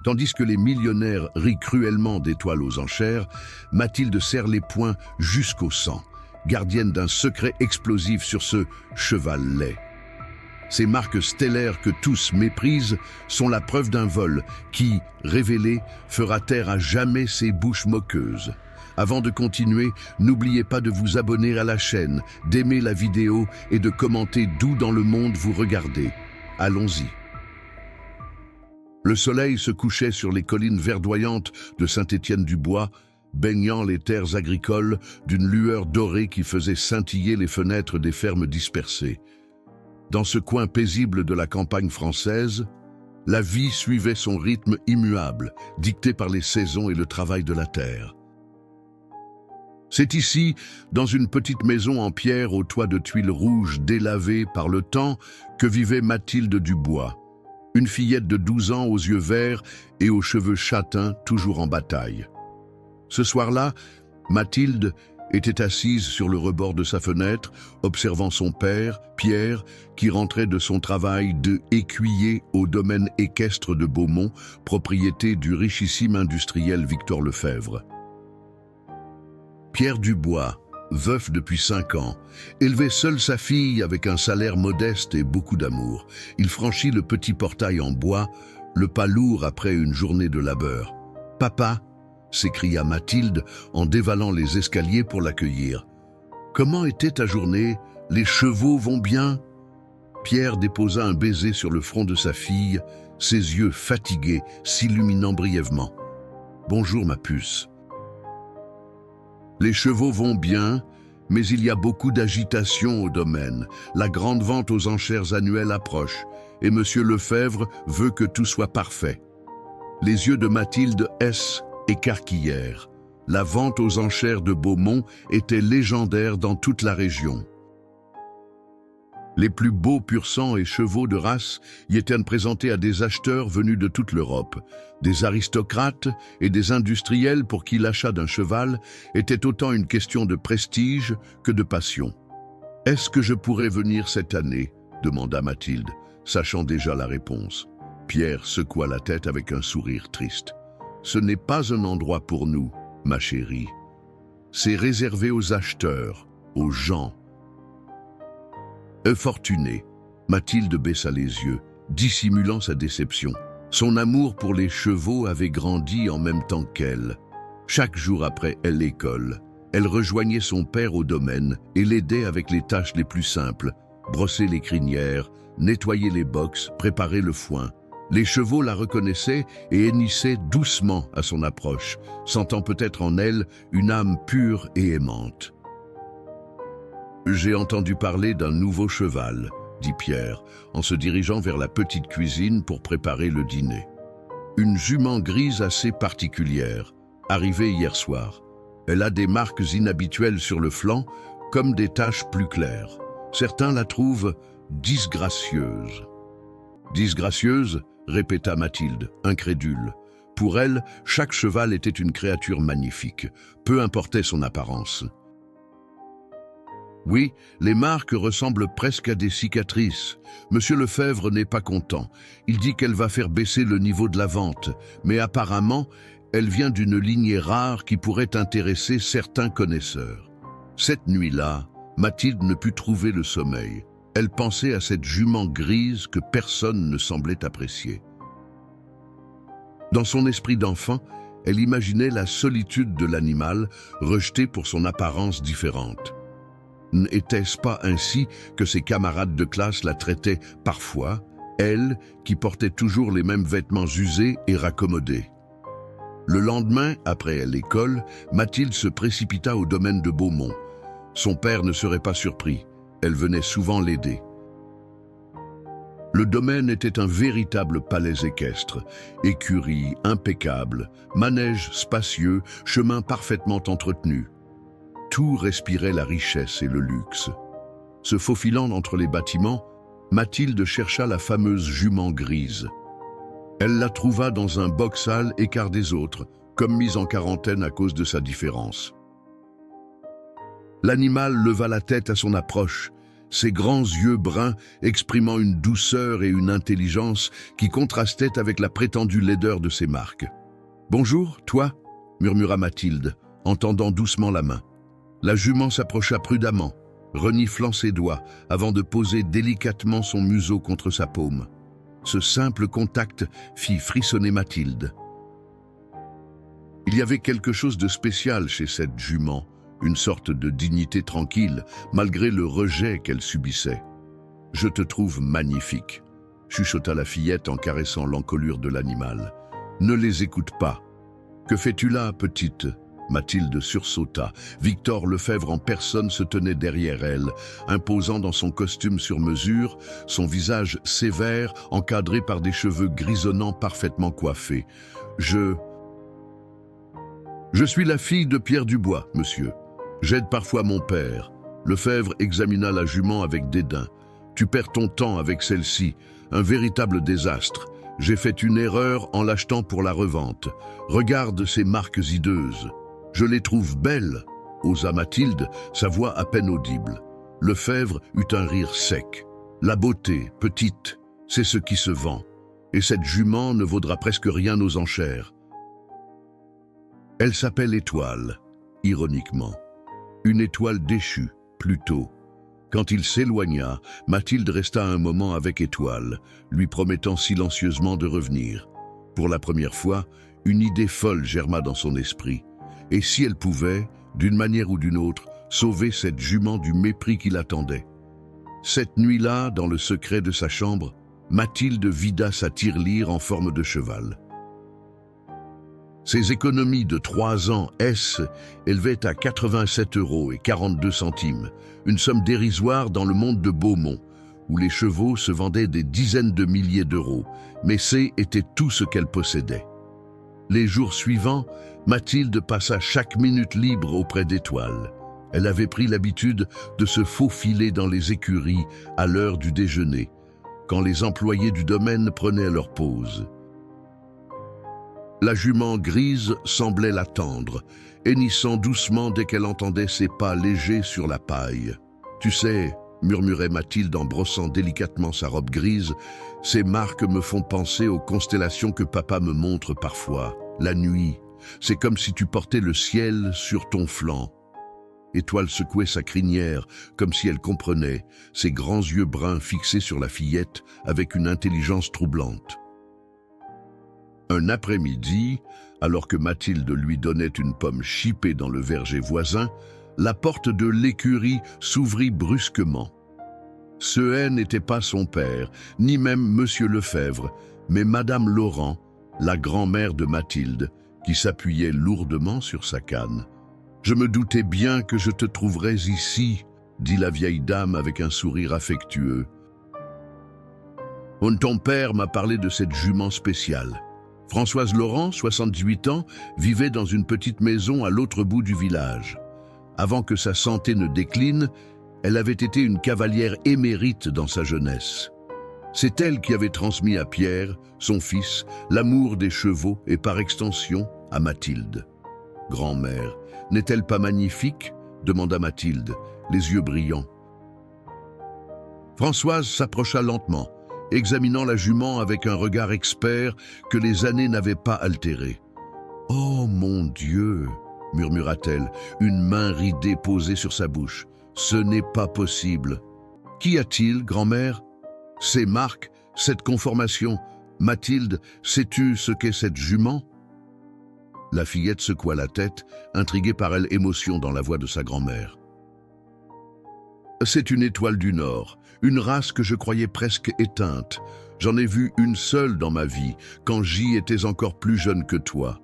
Tandis que les millionnaires rient cruellement des toiles aux enchères, Mathilde serre les poings jusqu'au sang, gardienne d'un secret explosif sur ce cheval laid. Ces marques stellaires que tous méprisent sont la preuve d'un vol qui, révélé, fera taire à jamais ces bouches moqueuses. Avant de continuer, n'oubliez pas de vous abonner à la chaîne, d'aimer la vidéo et de commenter d'où dans le monde vous regardez. Allons-y. Le soleil se couchait sur les collines verdoyantes de Saint-Étienne-du-Bois, baignant les terres agricoles d'une lueur dorée qui faisait scintiller les fenêtres des fermes dispersées. Dans ce coin paisible de la campagne française, la vie suivait son rythme immuable, dicté par les saisons et le travail de la terre. C'est ici, dans une petite maison en pierre au toit de tuiles rouges délavées par le temps, que vivait Mathilde Dubois, une fillette de 12 ans aux yeux verts et aux cheveux châtains toujours en bataille. Ce soir-là, Mathilde était assise sur le rebord de sa fenêtre, observant son père, Pierre, qui rentrait de son travail de écuyer au domaine équestre de Beaumont, propriété du richissime industriel Victor Lefebvre. Pierre Dubois, veuf depuis 5 ans, élevait seul sa fille avec un salaire modeste et beaucoup d'amour. Il franchit le petit portail en bois, le pas lourd après une journée de labeur. « Papa !» s'écria Mathilde en dévalant les escaliers pour l'accueillir. « Comment était ta journée? Les chevaux vont bien ?» Pierre déposa un baiser sur le front de sa fille, ses yeux fatigués s'illuminant brièvement. « Bonjour ma puce. » Les chevaux vont bien, mais il y a beaucoup d'agitation au domaine. La grande vente aux enchères annuelles approche, et Monsieur Lefebvre veut que tout soit parfait. Les yeux de Mathilde écarquillèrent. La vente aux enchères de Beaumont était légendaire dans toute la région. Les plus beaux pur-sang et chevaux de race y étaient présentés à des acheteurs venus de toute l'Europe, des aristocrates et des industriels pour qui l'achat d'un cheval était autant une question de prestige que de passion. « Est-ce que je pourrais venir cette année ?» demanda Mathilde, sachant déjà la réponse. Pierre secoua la tête avec un sourire triste. « Ce n'est pas un endroit pour nous, ma chérie. C'est réservé aux acheteurs, aux gens. » Fortunée, Mathilde baissa les yeux, dissimulant sa déception. Son amour pour les chevaux avait grandi en même temps qu'elle. Chaque jour après l'école, elle rejoignait son père au domaine et l'aidait avec les tâches les plus simples, brosser les crinières, nettoyer les box, préparer le foin. Les chevaux la reconnaissaient et hennissaient doucement à son approche, sentant peut-être en elle une âme pure et aimante. « J'ai entendu parler d'un nouveau cheval », dit Pierre, en se dirigeant vers la petite cuisine pour préparer le dîner. Une jument grise assez particulière, arrivée hier soir. Elle a des marques inhabituelles sur le flanc, comme des taches plus claires. Certains la trouvent disgracieuse. « Disgracieuse ?» répéta Mathilde, incrédule. Pour elle, chaque cheval était une créature magnifique, peu importait son apparence. Oui, les marques ressemblent presque à des cicatrices. Monsieur Lefebvre n'est pas content. Il dit qu'elle va faire baisser le niveau de la vente, mais apparemment, elle vient d'une lignée rare qui pourrait intéresser certains connaisseurs. Cette nuit-là, Mathilde ne put trouver le sommeil. Elle pensait à cette jument grise que personne ne semblait apprécier. Dans son esprit d'enfant, elle imaginait la solitude de l'animal, rejeté pour son apparence différente. N'était-ce pas ainsi que ses camarades de classe la traitaient parfois, elle qui portait toujours les mêmes vêtements usés et raccommodés? Le lendemain, après l'école, Mathilde se précipita au domaine de Beaumont. Son père ne serait pas surpris, elle venait souvent l'aider. Le domaine était un véritable palais équestre, écurie impeccable, manège spacieux, chemin parfaitement entretenu. Tout respirait la richesse et le luxe. Se faufilant entre les bâtiments, Mathilde chercha la fameuse jument grise. Elle la trouva dans un boxal écart des autres, comme mise en quarantaine à cause de sa différence. L'animal leva la tête à son approche, ses grands yeux bruns exprimant une douceur et une intelligence qui contrastaient avec la prétendue laideur de ses marques. « Bonjour, toi » murmura Mathilde, en tendant doucement la main. La jument s'approcha prudemment, reniflant ses doigts avant de poser délicatement son museau contre sa paume. Ce simple contact fit frissonner Mathilde. Il y avait quelque chose de spécial chez cette jument, une sorte de dignité tranquille, malgré le rejet qu'elle subissait. « Je te trouve magnifique », chuchota la fillette en caressant l'encolure de l'animal. « Ne les écoute pas. »« Que fais-tu là, petite ?» Mathilde sursauta. Victor Lefebvre en personne se tenait derrière elle, imposant dans son costume sur mesure, son visage sévère, encadré par des cheveux grisonnants parfaitement coiffés. « Je suis la fille de Pierre Dubois, monsieur. J'aide parfois mon père. » Lefebvre examina la jument avec dédain. « Tu perds ton temps avec celle-ci, un véritable désastre. J'ai fait une erreur en l'achetant pour la revente. Regarde ces marques hideuses. Je les trouve belles, » osa Mathilde, sa voix à peine audible. Lefebvre eut un rire sec. « La beauté, petite, c'est ce qui se vend. Et cette jument ne vaudra presque rien aux enchères. » Elle s'appelle Étoile, ironiquement. Une étoile déchue, plutôt. Quand il s'éloigna, Mathilde resta un moment avec Étoile, lui promettant silencieusement de revenir. Pour la première fois, une idée folle germa dans son esprit. Et si elle pouvait, d'une manière ou d'une autre, sauver cette jument du mépris qui l'attendait. Cette nuit-là, dans le secret de sa chambre, Mathilde vida sa tirelire en forme de cheval. Ses économies de 3 ans élevaient à 87,42 €, une somme dérisoire dans le monde de Beaumont, où les chevaux se vendaient des dizaines de milliers d'euros, mais était tout ce qu'elle possédait. Les jours suivants, Mathilde passa chaque minute libre auprès d'Étoile. Elle avait pris l'habitude de se faufiler dans les écuries à l'heure du déjeuner, quand les employés du domaine prenaient leur pause. La jument grise semblait l'attendre, hennissant doucement dès qu'elle entendait ses pas légers sur la paille. « Tu sais, » murmurait Mathilde en brossant délicatement sa robe grise, « ces marques me font penser aux constellations que papa me montre parfois. La nuit, c'est comme si tu portais le ciel sur ton flanc. » Étoile secouait sa crinière, comme si elle comprenait, ses grands yeux bruns fixés sur la fillette avec une intelligence troublante. Un après-midi, alors que Mathilde lui donnait une pomme chipée dans le verger voisin, la porte de l'écurie s'ouvrit brusquement. Ce n'était pas son père, ni même Monsieur Lefebvre, mais Madame Laurent, la grand-mère de Mathilde, qui s'appuyait lourdement sur sa canne. « Je me doutais bien que je te trouverais ici, » dit la vieille dame avec un sourire affectueux. « Ton père m'a parlé de cette jument spéciale. Françoise Laurent, 78 ans, vivait dans une petite maison à l'autre bout du village. Avant que sa santé ne décline, elle avait été une cavalière émérite dans sa jeunesse. C'est elle qui avait transmis à Pierre, son fils, l'amour des chevaux et par extension à Mathilde. « Grand-mère, n'est-elle pas magnifique ?» demanda Mathilde, les yeux brillants. Françoise s'approcha lentement, examinant la jument avec un regard expert que les années n'avaient pas altéré. « Oh mon Dieu !» murmura-t-elle, une main ridée posée sur sa bouche. « Ce n'est pas possible. »« Qu'y a-t-il, grand-mère ?»« Ces marques, cette conformation. Mathilde, sais-tu ce qu'est cette jument ?» La fillette secoua la tête, intriguée par l'émotion dans la voix de sa grand-mère. « C'est une étoile du Nord, une race que je croyais presque éteinte. J'en ai vu une seule dans ma vie, quand j'y étais encore plus jeune que toi. »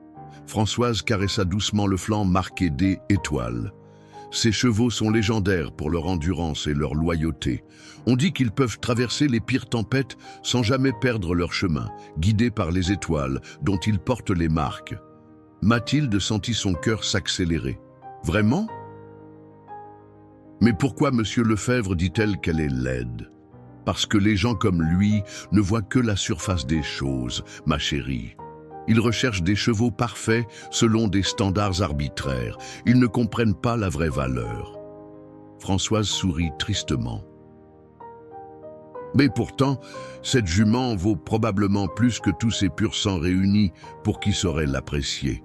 Françoise caressa doucement le flanc marqué des étoiles. Ces chevaux sont légendaires pour leur endurance et leur loyauté. On dit qu'ils peuvent traverser les pires tempêtes sans jamais perdre leur chemin, guidés par les étoiles dont ils portent les marques. Mathilde sentit son cœur s'accélérer. « Vraiment ? Mais pourquoi Monsieur Lefebvre dit-elle qu'elle est laide ? Parce que les gens comme lui ne voient que la surface des choses, ma chérie. Ils recherchent des chevaux parfaits selon des standards arbitraires. Ils ne comprennent pas la vraie valeur. » Françoise sourit tristement. « Mais pourtant, cette jument vaut probablement plus que tous ces purs sangs réunis pour qui saurait l'apprécier.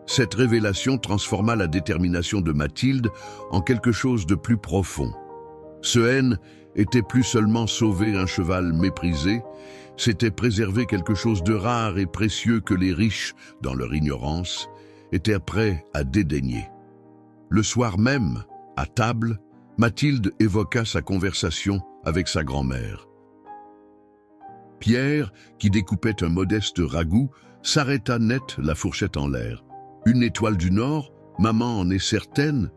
Cette révélation transforma la détermination de Mathilde en quelque chose de plus profond. Ce haine était plus seulement sauver un cheval méprisé, c'était préserver quelque chose de rare et précieux que les riches, dans leur ignorance, étaient prêts à dédaigner. Le soir même, à table, Mathilde évoqua sa conversation avec sa grand-mère. Pierre, qui découpait un modeste ragoût, s'arrêta net, la fourchette en l'air. « Une étoile du Nord? Maman en est certaine ?»«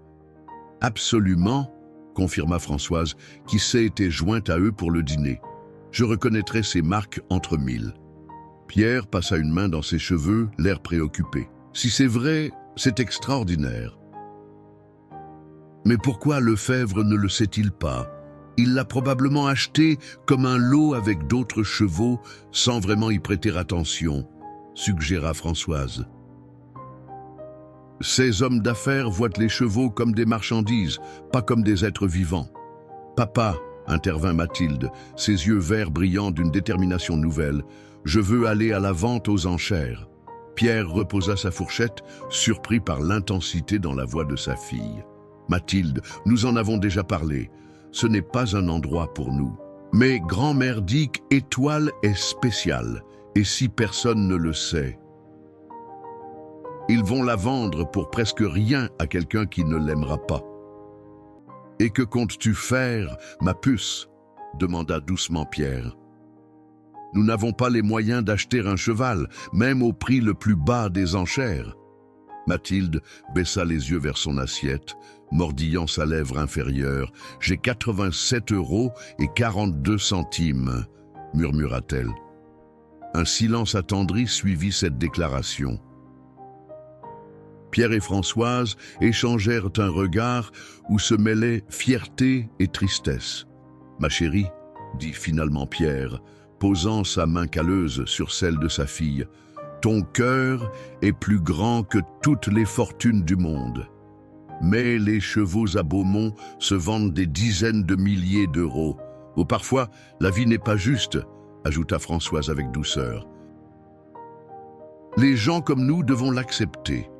Absolument, » confirma Françoise, qui s'était jointe à eux pour le dîner. « Je reconnaîtrai ces marques entre mille. » Pierre passa une main dans ses cheveux, l'air préoccupé. « Si c'est vrai, c'est extraordinaire. » Mais pourquoi Lefebvre ne le sait-il pas? Il l'a probablement acheté comme un lot avec d'autres chevaux, sans vraiment y prêter attention, suggéra Françoise. Ces hommes d'affaires voient les chevaux comme des marchandises, pas comme des êtres vivants. Papa, intervint Mathilde, ses yeux verts brillants d'une détermination nouvelle, je veux aller à la vente aux enchères. Pierre reposa sa fourchette, surpris par l'intensité dans la voix de sa fille. Mathilde, nous en avons déjà parlé. Ce n'est pas un endroit pour nous. Mais grand-mère dit qu'Étoile est spéciale, et si personne ne le sait, ils vont la vendre pour presque rien à quelqu'un qui ne l'aimera pas. « Et que comptes-tu faire, ma puce ?» demanda doucement Pierre. « Nous n'avons pas les moyens d'acheter un cheval, même au prix le plus bas des enchères. » Mathilde baissa les yeux vers son assiette, mordillant sa lèvre inférieure. « J'ai 87,42 €, murmura-t-elle. Un silence attendri suivit cette déclaration. Pierre et Françoise échangèrent un regard où se mêlaient fierté et tristesse. « Ma chérie, » dit finalement Pierre, posant sa main calleuse sur celle de sa fille, « ton cœur est plus grand que toutes les fortunes du monde. Mais les chevaux à Beaumont se vendent des dizaines de milliers d'euros. Ou parfois, la vie n'est pas juste, » ajouta Françoise avec douceur. « Les gens comme nous devons l'accepter. »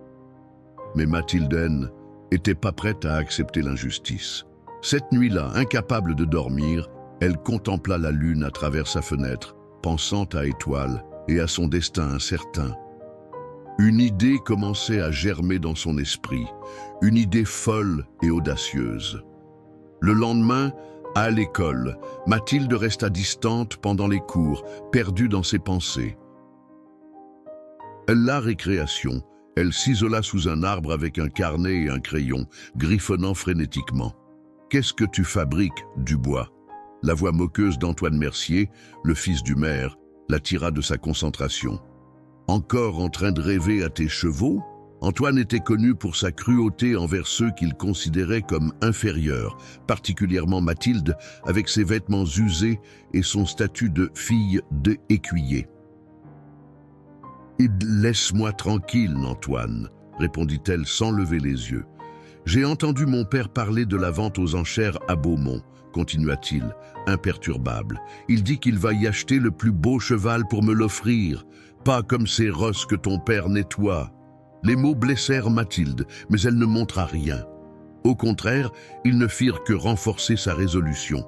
Mais Mathilde n'était pas prête à accepter l'injustice. Cette nuit-là, incapable de dormir, elle contempla la lune à travers sa fenêtre, pensant à Étoile et à son destin incertain. Une idée commençait à germer dans son esprit, une idée folle et audacieuse. Le lendemain, à l'école, Mathilde resta distante pendant les cours, perdue dans ses pensées. La récréation, elle s'isola sous un arbre avec un carnet et un crayon, griffonnant frénétiquement. « Qu'est-ce que tu fabriques, Dubois ?» La voix moqueuse d'Antoine Mercier, le fils du maire, la tira de sa concentration. « Encore en train de rêver à tes chevaux ?» Antoine était connu pour sa cruauté envers ceux qu'il considérait comme inférieurs, particulièrement Mathilde, avec ses vêtements usés et son statut de fille d'écuyer. « Laisse-moi tranquille, Antoine, » répondit-elle sans lever les yeux. « J'ai entendu mon père parler de la vente aux enchères à Beaumont, » continua-t-il, imperturbable. « Il dit qu'il va y acheter le plus beau cheval pour me l'offrir, pas comme ces rosses que ton père nettoie. » Les mots blessèrent Mathilde, mais elle ne montra rien. Au contraire, ils ne firent que renforcer sa résolution.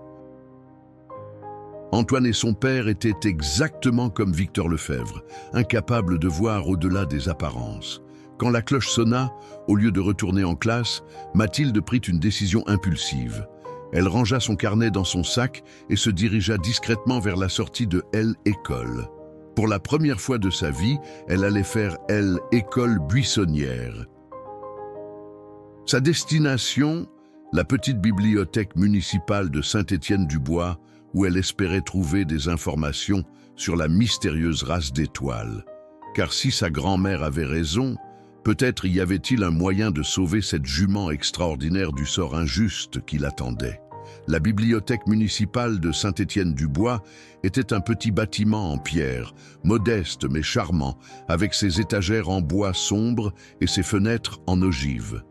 Antoine et son père étaient exactement comme Victor Lefebvre, incapables de voir au-delà des apparences. Quand la cloche sonna, au lieu de retourner en classe, Mathilde prit une décision impulsive. Elle rangea son carnet dans son sac et se dirigea discrètement vers la sortie de L-École. Pour la première fois de sa vie, elle allait faire L-École buissonnière. Sa destination, la petite bibliothèque municipale de Saint-Étienne-du-Bois, où elle espérait trouver des informations sur la mystérieuse race d'étoiles. Car si sa grand-mère avait raison, peut-être y avait-il un moyen de sauver cette jument extraordinaire du sort injuste qui l'attendait. La bibliothèque municipale de Saint-Étienne-du-Bois était un petit bâtiment en pierre, modeste mais charmant, avec ses étagères en bois sombre et ses fenêtres en ogive.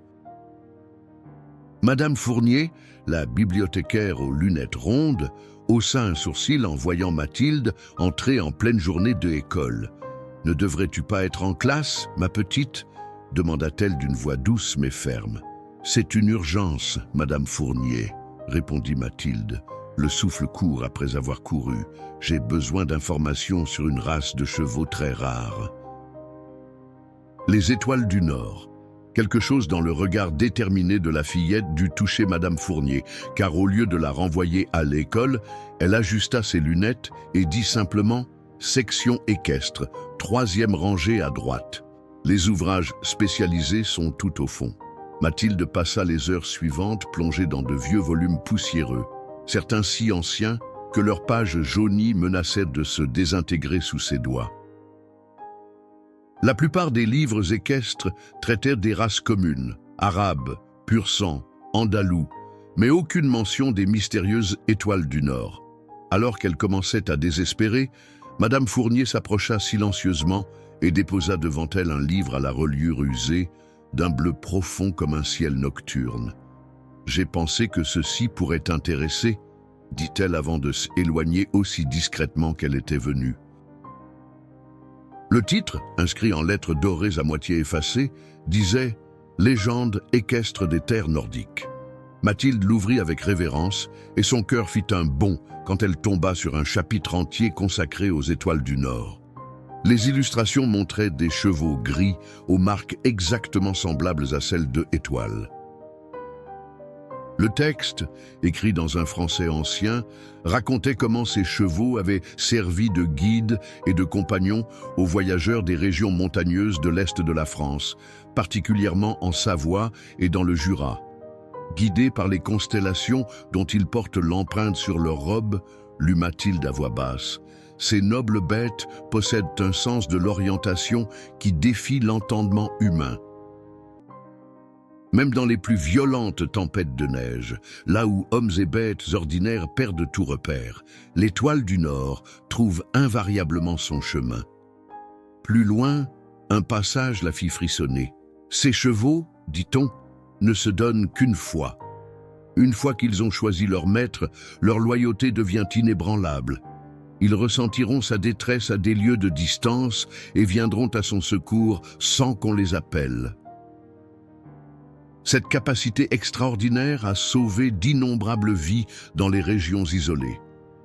Madame Fournier, la bibliothécaire aux lunettes rondes, haussa un sourcil en voyant Mathilde entrer en pleine journée de école. « Ne devrais-tu pas être en classe, ma petite ?» demanda-t-elle d'une voix douce mais ferme. « C'est une urgence, Madame Fournier, » répondit Mathilde, le souffle court après avoir couru. « J'ai besoin d'informations sur une race de chevaux très rare. » Les étoiles du Nord. Quelque chose dans le regard déterminé de la fillette dut toucher Madame Fournier, car au lieu de la renvoyer à l'école, elle ajusta ses lunettes et dit simplement « Section équestre, 3e rangée à droite ». Les ouvrages spécialisés sont tout au fond. Mathilde passa les heures suivantes plongée dans de vieux volumes poussiéreux, certains si anciens que leurs pages jaunies menaçaient de se désintégrer sous ses doigts. La plupart des livres équestres traitaient des races communes, arabes, pur-sang, andalous, mais aucune mention des mystérieuses étoiles du Nord. Alors qu'elle commençait à désespérer, Madame Fournier s'approcha silencieusement et déposa devant elle un livre à la reliure usée, d'un bleu profond comme un ciel nocturne. « J'ai pensé que ceci pourrait t'intéresser, » dit-elle avant de s'éloigner aussi discrètement qu'elle était venue. Le titre, inscrit en lettres dorées à moitié effacées, disait « Légende équestre des terres nordiques ». Mathilde l'ouvrit avec révérence et son cœur fit un bond quand elle tomba sur un chapitre entier consacré aux étoiles du Nord. Les illustrations montraient des chevaux gris aux marques exactement semblables à celles de étoiles. Le texte, écrit dans un français ancien, racontait comment ces chevaux avaient servi de guides et de compagnons aux voyageurs des régions montagneuses de l'Est de la France, particulièrement en Savoie et dans le Jura. Guidés par les constellations dont ils portent l'empreinte sur leur robe, lut Mathilde à voix basse, ces nobles bêtes possèdent un sens de l'orientation qui défie l'entendement humain. Même dans les plus violentes tempêtes de neige, là où hommes et bêtes ordinaires perdent tout repère, l'étoile du Nord trouve invariablement son chemin. Plus loin, un passage la fit frissonner. Ces chevaux, dit-on, ne se donnent qu'une fois. Une fois qu'ils ont choisi leur maître, leur loyauté devient inébranlable. Ils ressentiront sa détresse à des lieues de distance et viendront à son secours sans qu'on les appelle. Cette capacité extraordinaire a sauvé d'innombrables vies dans les régions isolées.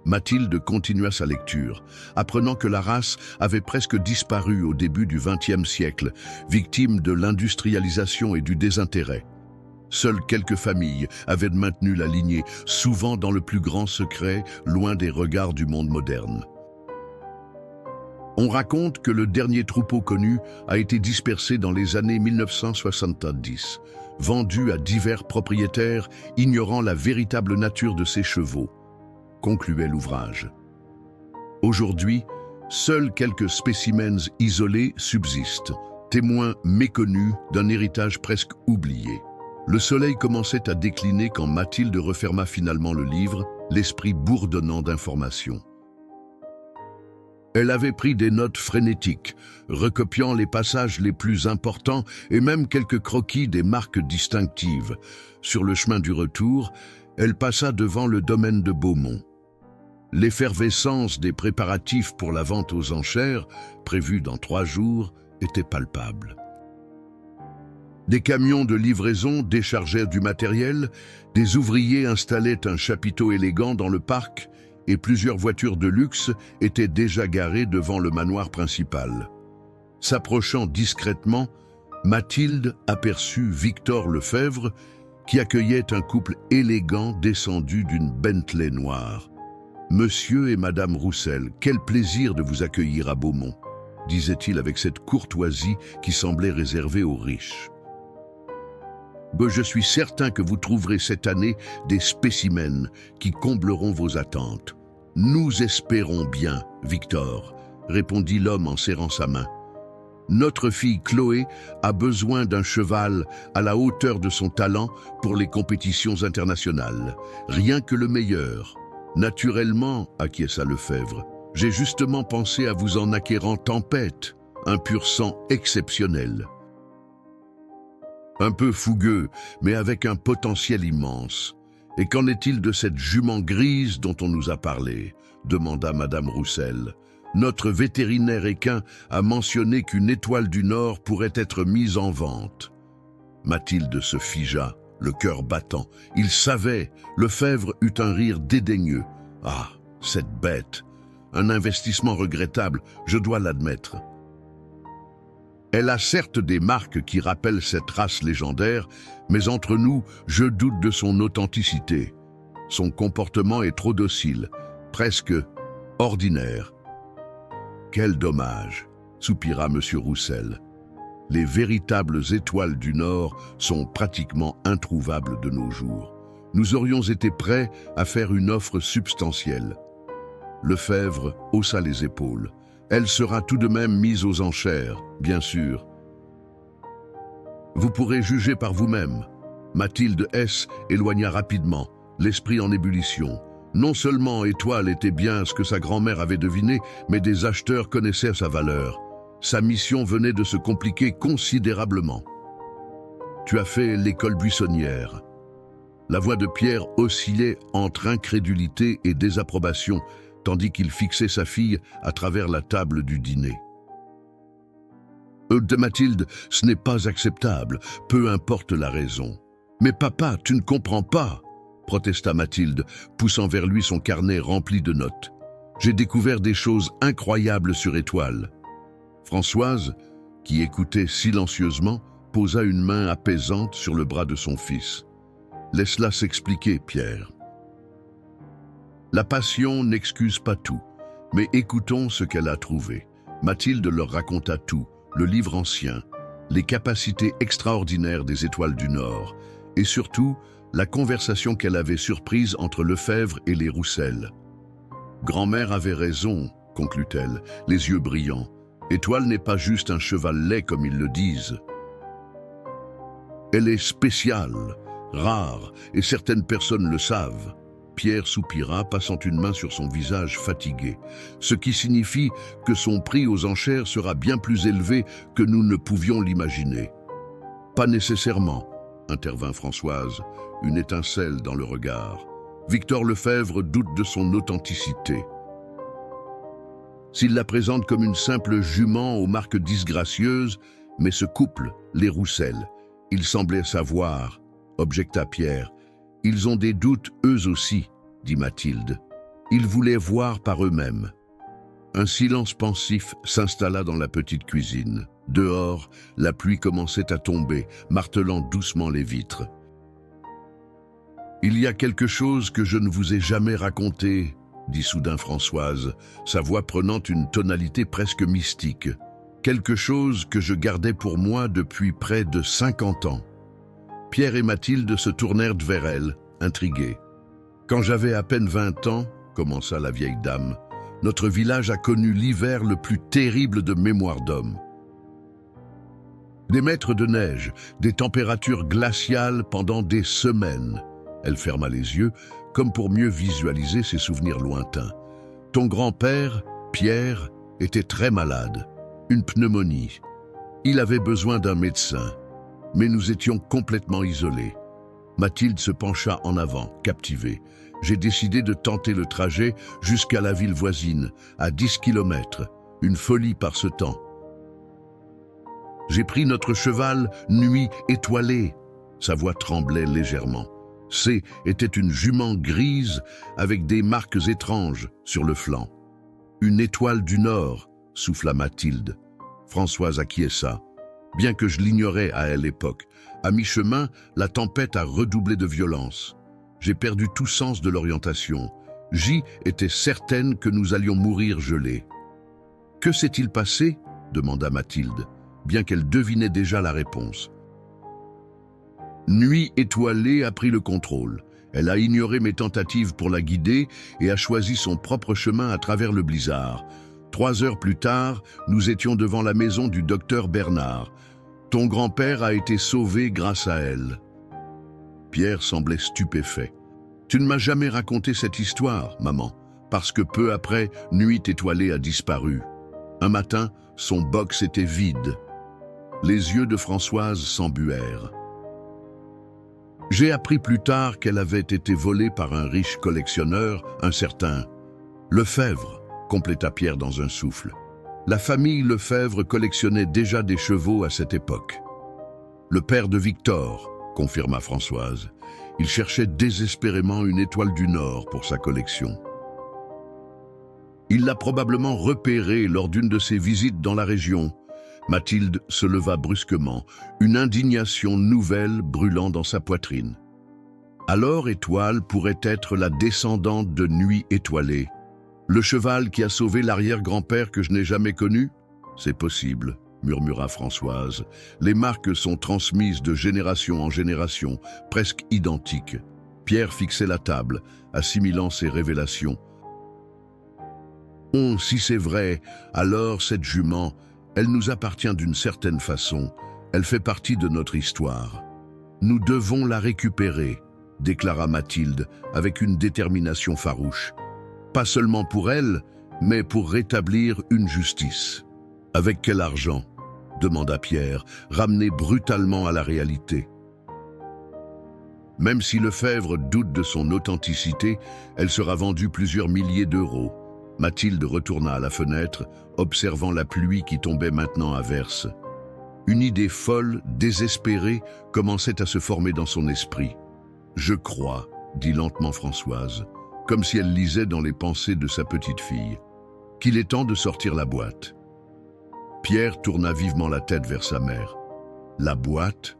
Mathilde continua sa lecture, apprenant que la race avait presque disparu au début du XXe siècle, victime de l'industrialisation et du désintérêt. Seules quelques familles avaient maintenu la lignée, souvent dans le plus grand secret, loin des regards du monde moderne. On raconte que le dernier troupeau connu a été dispersé dans les années 1970, vendu à divers propriétaires ignorant la véritable nature de ces chevaux, concluait l'ouvrage. Aujourd'hui, seuls quelques spécimens isolés subsistent, témoins méconnus d'un héritage presque oublié. Le soleil commençait à décliner quand Mathilde referma finalement le livre, l'esprit bourdonnant d'informations. Elle avait pris des notes frénétiques, recopiant les passages les plus importants et même quelques croquis des marques distinctives. Sur le chemin du retour, elle passa devant le domaine de Beaumont. L'effervescence des préparatifs pour la vente aux enchères, prévue dans 3 jours, était palpable. Des camions de livraison déchargèrent du matériel, des ouvriers installaient un chapiteau élégant dans le parc, et plusieurs voitures de luxe étaient déjà garées devant le manoir principal. S'approchant discrètement, Mathilde aperçut Victor Lefebvre, qui accueillait un couple élégant descendu d'une Bentley noire. « Monsieur et Madame Roussel, quel plaisir de vous accueillir à Beaumont », disait-il avec cette courtoisie qui semblait réservée aux riches. « Je suis certain que vous trouverez cette année des spécimens qui combleront vos attentes. »« Nous espérons bien, Victor, » répondit l'homme en serrant sa main. « Notre fille Chloé a besoin d'un cheval à la hauteur de son talent pour les compétitions internationales. Rien que le meilleur. » « Naturellement, acquiesça Lefebvre, j'ai justement pensé à vous en acquérant Tempête, un pur sang exceptionnel. Un peu fougueux, mais avec un potentiel immense. Et qu'en est-il de cette jument grise dont on nous a parlé? Demanda Madame Roussel. Notre vétérinaire équin a mentionné qu'une étoile du Nord pourrait être mise en vente. Mathilde se figea, le cœur battant. Il savait, Lefebvre eut un rire dédaigneux. Ah, cette bête! Un investissement regrettable, je dois l'admettre. Elle a certes des marques qui rappellent cette race légendaire, mais entre nous, je doute de son authenticité. Son comportement est trop docile, presque ordinaire. Quel dommage, soupira M. Roussel. Les véritables étoiles du Nord sont pratiquement introuvables de nos jours. Nous aurions été prêts à faire une offre substantielle. Lefebvre haussa les épaules. Elle sera tout de même mise aux enchères, bien sûr. Vous pourrez juger par vous-même. Mathilde S. éloigna rapidement, l'esprit en ébullition. Non seulement Étoile était bien ce que sa grand-mère avait deviné, mais des acheteurs connaissaient sa valeur. Sa mission venait de se compliquer considérablement. Tu as fait l'école buissonnière. La voix de Pierre oscillait entre incrédulité et désapprobation, tandis qu'il fixait sa fille à travers la table du dîner. De Mathilde, ce n'est pas acceptable, peu importe la raison. Mais papa, tu ne comprends pas, protesta Mathilde, poussant vers lui son carnet rempli de notes. J'ai découvert des choses incroyables sur Étoile. Françoise, qui écoutait silencieusement, posa une main apaisante sur le bras de son fils. Laisse-la s'expliquer, Pierre. La passion n'excuse pas tout, mais écoutons ce qu'elle a trouvé. Mathilde leur raconta tout, le livre ancien, les capacités extraordinaires des étoiles du Nord, et surtout, la conversation qu'elle avait surprise entre Lefebvre et les Roussel. Grand-mère avait raison, conclut-elle, les yeux brillants. Étoile n'est pas juste un cheval laid comme ils le disent. Elle est spéciale, rare, et certaines personnes le savent. Pierre soupira, passant une main sur son visage fatigué, ce qui signifie que son prix aux enchères sera bien plus élevé que nous ne pouvions l'imaginer. Pas nécessairement, intervint Françoise, une étincelle dans le regard. Victor Lefebvre doute de son authenticité. S'il la présente comme une simple jument aux marques disgracieuses, mais ce couple, les Roussel, il semblait savoir, objecta Pierre. Ils ont des doutes eux aussi, dit Mathilde. Ils voulaient voir par eux-mêmes. Un silence pensif s'installa dans la petite cuisine. Dehors, la pluie commençait à tomber, martelant doucement les vitres. « Il y a quelque chose que je ne vous ai jamais raconté, » dit soudain Françoise, sa voix prenant une tonalité presque mystique. « Quelque chose que je gardais pour moi depuis près de 50 ans. » Pierre et Mathilde se tournèrent vers elle, intrigués. « Quand j'avais à peine 20 ans, commença la vieille dame, notre village a connu l'hiver le plus terrible de mémoire d'homme. Des mètres de neige, des températures glaciales pendant des semaines. » Elle ferma les yeux, comme pour mieux visualiser ses souvenirs lointains. « Ton grand-père, Pierre, était très malade, une pneumonie. Il avait besoin d'un médecin. Mais nous étions complètement isolés. » Mathilde se pencha en avant, captivée. « J'ai décidé de tenter le trajet jusqu'à la ville voisine, à 10 kilomètres. Une folie par ce temps. J'ai pris notre cheval, Nuit étoilée. » Sa voix tremblait légèrement. C était une jument grise avec des marques étranges sur le flanc. « Une étoile du Nord, » souffla Mathilde. Françoise acquiesça. Bien que je l'ignorais à l'époque, à mi-chemin, la tempête a redoublé de violence. J'ai perdu tout sens de l'orientation. J était certaine que nous allions mourir gelés. « Que s'est-il passé ?» demanda Mathilde, bien qu'elle devinait déjà la réponse. Nuit étoilée a pris le contrôle. Elle a ignoré mes tentatives pour la guider et a choisi son propre chemin à travers le blizzard. 3 heures plus tard, nous étions devant la maison du docteur Bernard. Ton grand-père a été sauvé grâce à elle. Pierre semblait stupéfait. Tu ne m'as jamais raconté cette histoire, maman, parce que peu après, Nuit étoilée a disparu. Un matin, son box était vide. Les yeux de Françoise s'embuèrent. J'ai appris plus tard qu'elle avait été volée par un riche collectionneur, un certain Lefebvre, compléta Pierre dans un souffle. La famille Lefebvre collectionnait déjà des chevaux à cette époque. Le père de Victor, confirma Françoise. Il cherchait désespérément une étoile du Nord pour sa collection. Il l'a probablement repérée lors d'une de ses visites dans la région. Mathilde se leva brusquement, une indignation nouvelle brûlant dans sa poitrine. Alors Étoile pourrait être la descendante de Nuit étoilée. Le cheval qui a sauvé l'arrière-grand-père que je n'ai jamais connu? C'est possible, murmura Françoise. Les marques sont transmises de génération en génération, presque identiques. Pierre fixait la table, assimilant ces révélations. Oh, si c'est vrai, alors cette jument, elle nous appartient d'une certaine façon. Elle fait partie de notre histoire. Nous devons la récupérer, déclara Mathilde avec une détermination farouche. Pas seulement pour elle, mais pour rétablir une justice. Avec quel argent? Demanda Pierre, ramené brutalement à la réalité. Même si Lefebvre doute de son authenticité, elle sera vendue plusieurs milliers d'euros. Mathilde retourna à la fenêtre, observant la pluie qui tombait maintenant à verse. Une idée folle, désespérée, commençait à se former dans son esprit. « Je crois », dit lentement Françoise, comme si elle lisait dans les pensées de sa petite fille, « qu'il est temps de sortir la boîte. » Pierre tourna vivement la tête vers sa mère. « La boîte ?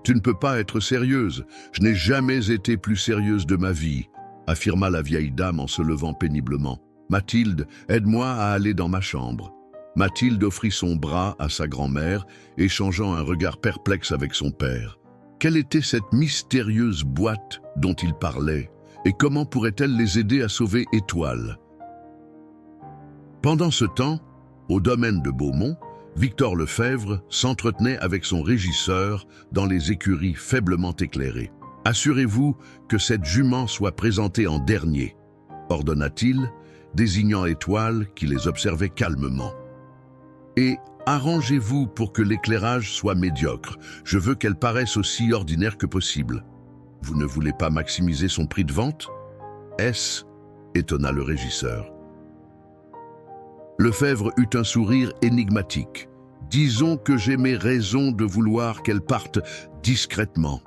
Tu ne peux pas être sérieuse. Je n'ai jamais été plus sérieuse de ma vie, » affirma la vieille dame en se levant péniblement. « Mathilde, aide-moi à aller dans ma chambre. » Mathilde offrit son bras à sa grand-mère, échangeant un regard perplexe avec son père. Quelle était cette mystérieuse boîte dont il parlait, et comment pourrait-elle les aider à sauver Étoile? Pendant ce temps, au domaine de Beaumont, Victor Lefebvre s'entretenait avec son régisseur dans les écuries faiblement éclairées. « Assurez-vous que cette jument soit présentée en dernier, » ordonna-t-il, désignant Étoile qui les observait calmement. « Et arrangez-vous pour que l'éclairage soit médiocre. Je veux qu'elle paraisse aussi ordinaire que possible. Vous ne voulez pas maximiser son prix de vente? Est-ce » étonna le régisseur. Lefebvre eut un sourire énigmatique. « Disons que j'ai mes raisons de vouloir qu'elle parte discrètement. »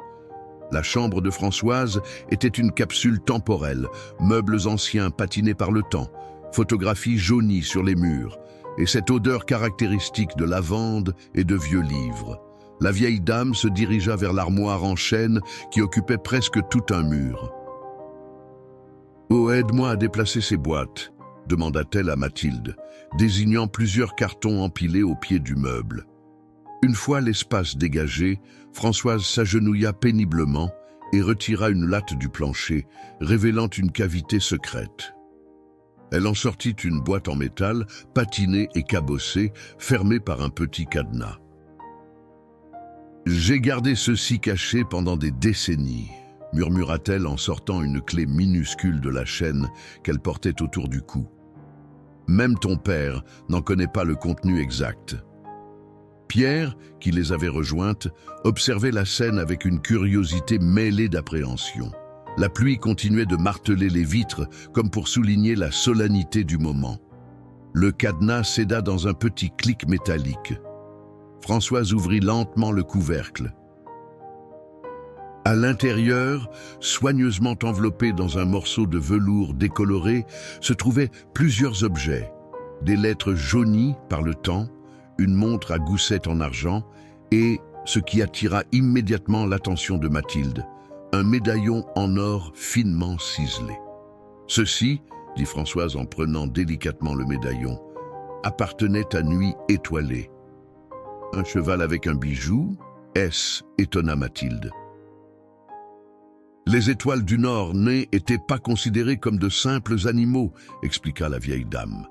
La chambre de Françoise était une capsule temporelle, meubles anciens patinés par le temps, photographies jaunies sur les murs, et cette odeur caractéristique de lavande et de vieux livres. La vieille dame se dirigea vers l'armoire en chêne qui occupait presque tout un mur. « Oh, aide-moi à déplacer ces boîtes », demanda-t-elle à Mathilde, désignant plusieurs cartons empilés au pied du meuble. Une fois l'espace dégagé, Françoise s'agenouilla péniblement et retira une latte du plancher, révélant une cavité secrète. Elle en sortit une boîte en métal, patinée et cabossée, fermée par un petit cadenas. « J'ai gardé ceci caché pendant des décennies, » murmura-t-elle en sortant une clé minuscule de la chaîne qu'elle portait autour du cou. « Même ton père n'en connaît pas le contenu exact. » Pierre, qui les avait rejointes, observait la scène avec une curiosité mêlée d'appréhension. La pluie continuait de marteler les vitres comme pour souligner la solennité du moment. Le cadenas céda dans un petit clic métallique. Françoise ouvrit lentement le couvercle. À l'intérieur, soigneusement enveloppé dans un morceau de velours décoloré, se trouvaient plusieurs objets. Des lettres jaunies par le temps, une montre à goussettes en argent et, ce qui attira immédiatement l'attention de Mathilde, un médaillon en or finement ciselé. « Ceci, » dit Françoise en prenant délicatement le médaillon, « appartenait à Nuit étoilée. »« Un cheval avec un bijou? Est-ce » étonna Mathilde. Les étoiles du Nord n'étaient pas considérées comme de simples animaux, expliqua la vieille dame.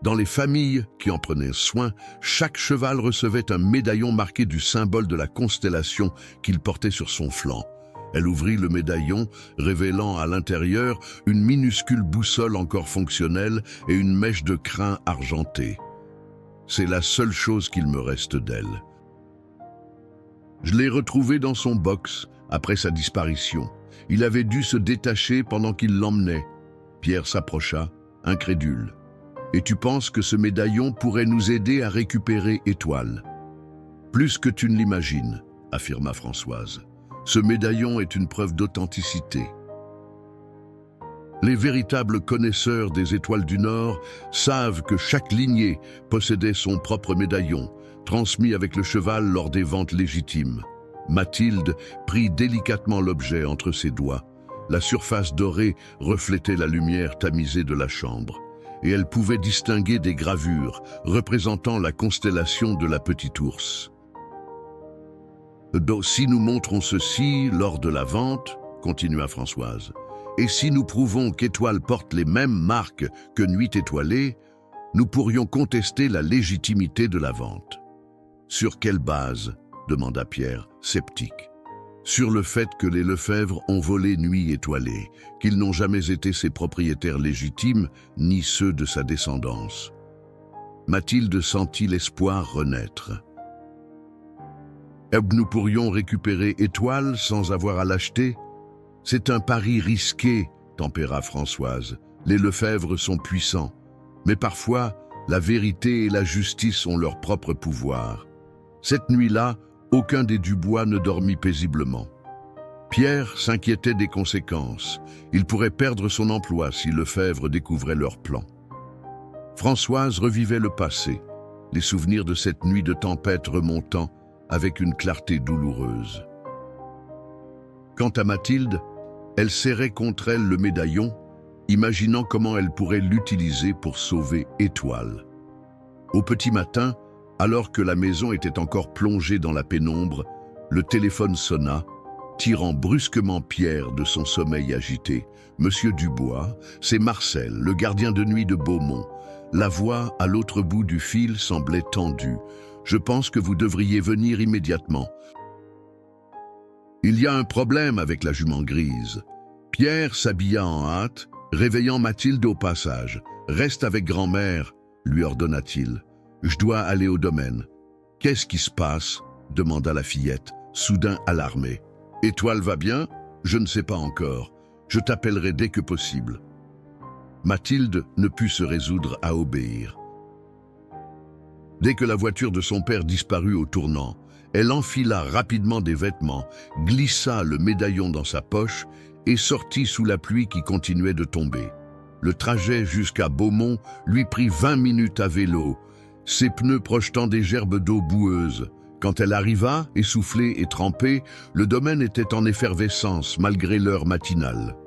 Dans les familles qui en prenaient soin, chaque cheval recevait un médaillon marqué du symbole de la constellation qu'il portait sur son flanc. Elle ouvrit le médaillon, révélant à l'intérieur une minuscule boussole encore fonctionnelle et une mèche de crin argentée. C'est la seule chose qu'il me reste d'elle. Je l'ai retrouvé dans son box après sa disparition. Il avait dû se détacher pendant qu'il l'emmenait. Pierre s'approcha, incrédule. Et tu penses que ce médaillon pourrait nous aider à récupérer Étoile? Plus que tu ne l'imagines, affirma Françoise. Ce médaillon est une preuve d'authenticité. Les véritables connaisseurs des étoiles du Nord savent que chaque lignée possédait son propre médaillon, transmis avec le cheval lors des ventes légitimes. Mathilde prit délicatement l'objet entre ses doigts. La surface dorée reflétait la lumière tamisée de la chambre, et elle pouvait distinguer des gravures représentant la constellation de la Petite Ourse. Si nous montrons ceci lors de la vente, continua Françoise, et si nous prouvons qu'Étoile porte les mêmes marques que Nuit étoilée, nous pourrions contester la légitimité de la vente. Sur quelle base? Demanda Pierre, sceptique. Sur le fait que les Lefebvre ont volé Nuit étoilée, qu'ils n'ont jamais été ses propriétaires légitimes, ni ceux de sa descendance. Mathilde sentit l'espoir renaître. Nous pourrions récupérer Étoile sans avoir à l'acheter? C'est un pari risqué, tempéra Françoise. Les Lefebvre sont puissants, mais parfois, la vérité et la justice ont leur propre pouvoir. Cette nuit-là, aucun des Dubois ne dormit paisiblement. Pierre s'inquiétait des conséquences. Il pourrait perdre son emploi si Lefebvre découvrait leur plan. Françoise revivait le passé, les souvenirs de cette nuit de tempête remontant avec une clarté douloureuse. Quant à Mathilde, elle serrait contre elle le médaillon, imaginant comment elle pourrait l'utiliser pour sauver Étoile. Au petit matin, alors que la maison était encore plongée dans la pénombre, le téléphone sonna, tirant brusquement Pierre de son sommeil agité. « Monsieur Dubois, c'est Marcel, le gardien de nuit de Beaumont. » La voix à l'autre bout du fil semblait tendue. « Je pense que vous devriez venir immédiatement. » Il y a un problème avec la jument grise. Pierre s'habilla en hâte, réveillant Mathilde au passage. « Reste avec grand-mère, » lui ordonna-t-il. « Je dois aller au domaine. »« Qu'est-ce qui se passe ?» demanda la fillette, soudain alarmée. « Étoile va bien ? Je ne sais pas encore. Je t'appellerai dès que possible. » Mathilde ne put se résoudre à obéir. Dès que la voiture de son père disparut au tournant, elle enfila rapidement des vêtements, glissa le médaillon dans sa poche et sortit sous la pluie qui continuait de tomber. Le trajet jusqu'à Beaumont lui prit 20 minutes à vélo, ses pneus projetant des gerbes d'eau boueuse. Quand elle arriva, essoufflée et trempée, le domaine était en effervescence malgré l'heure matinale.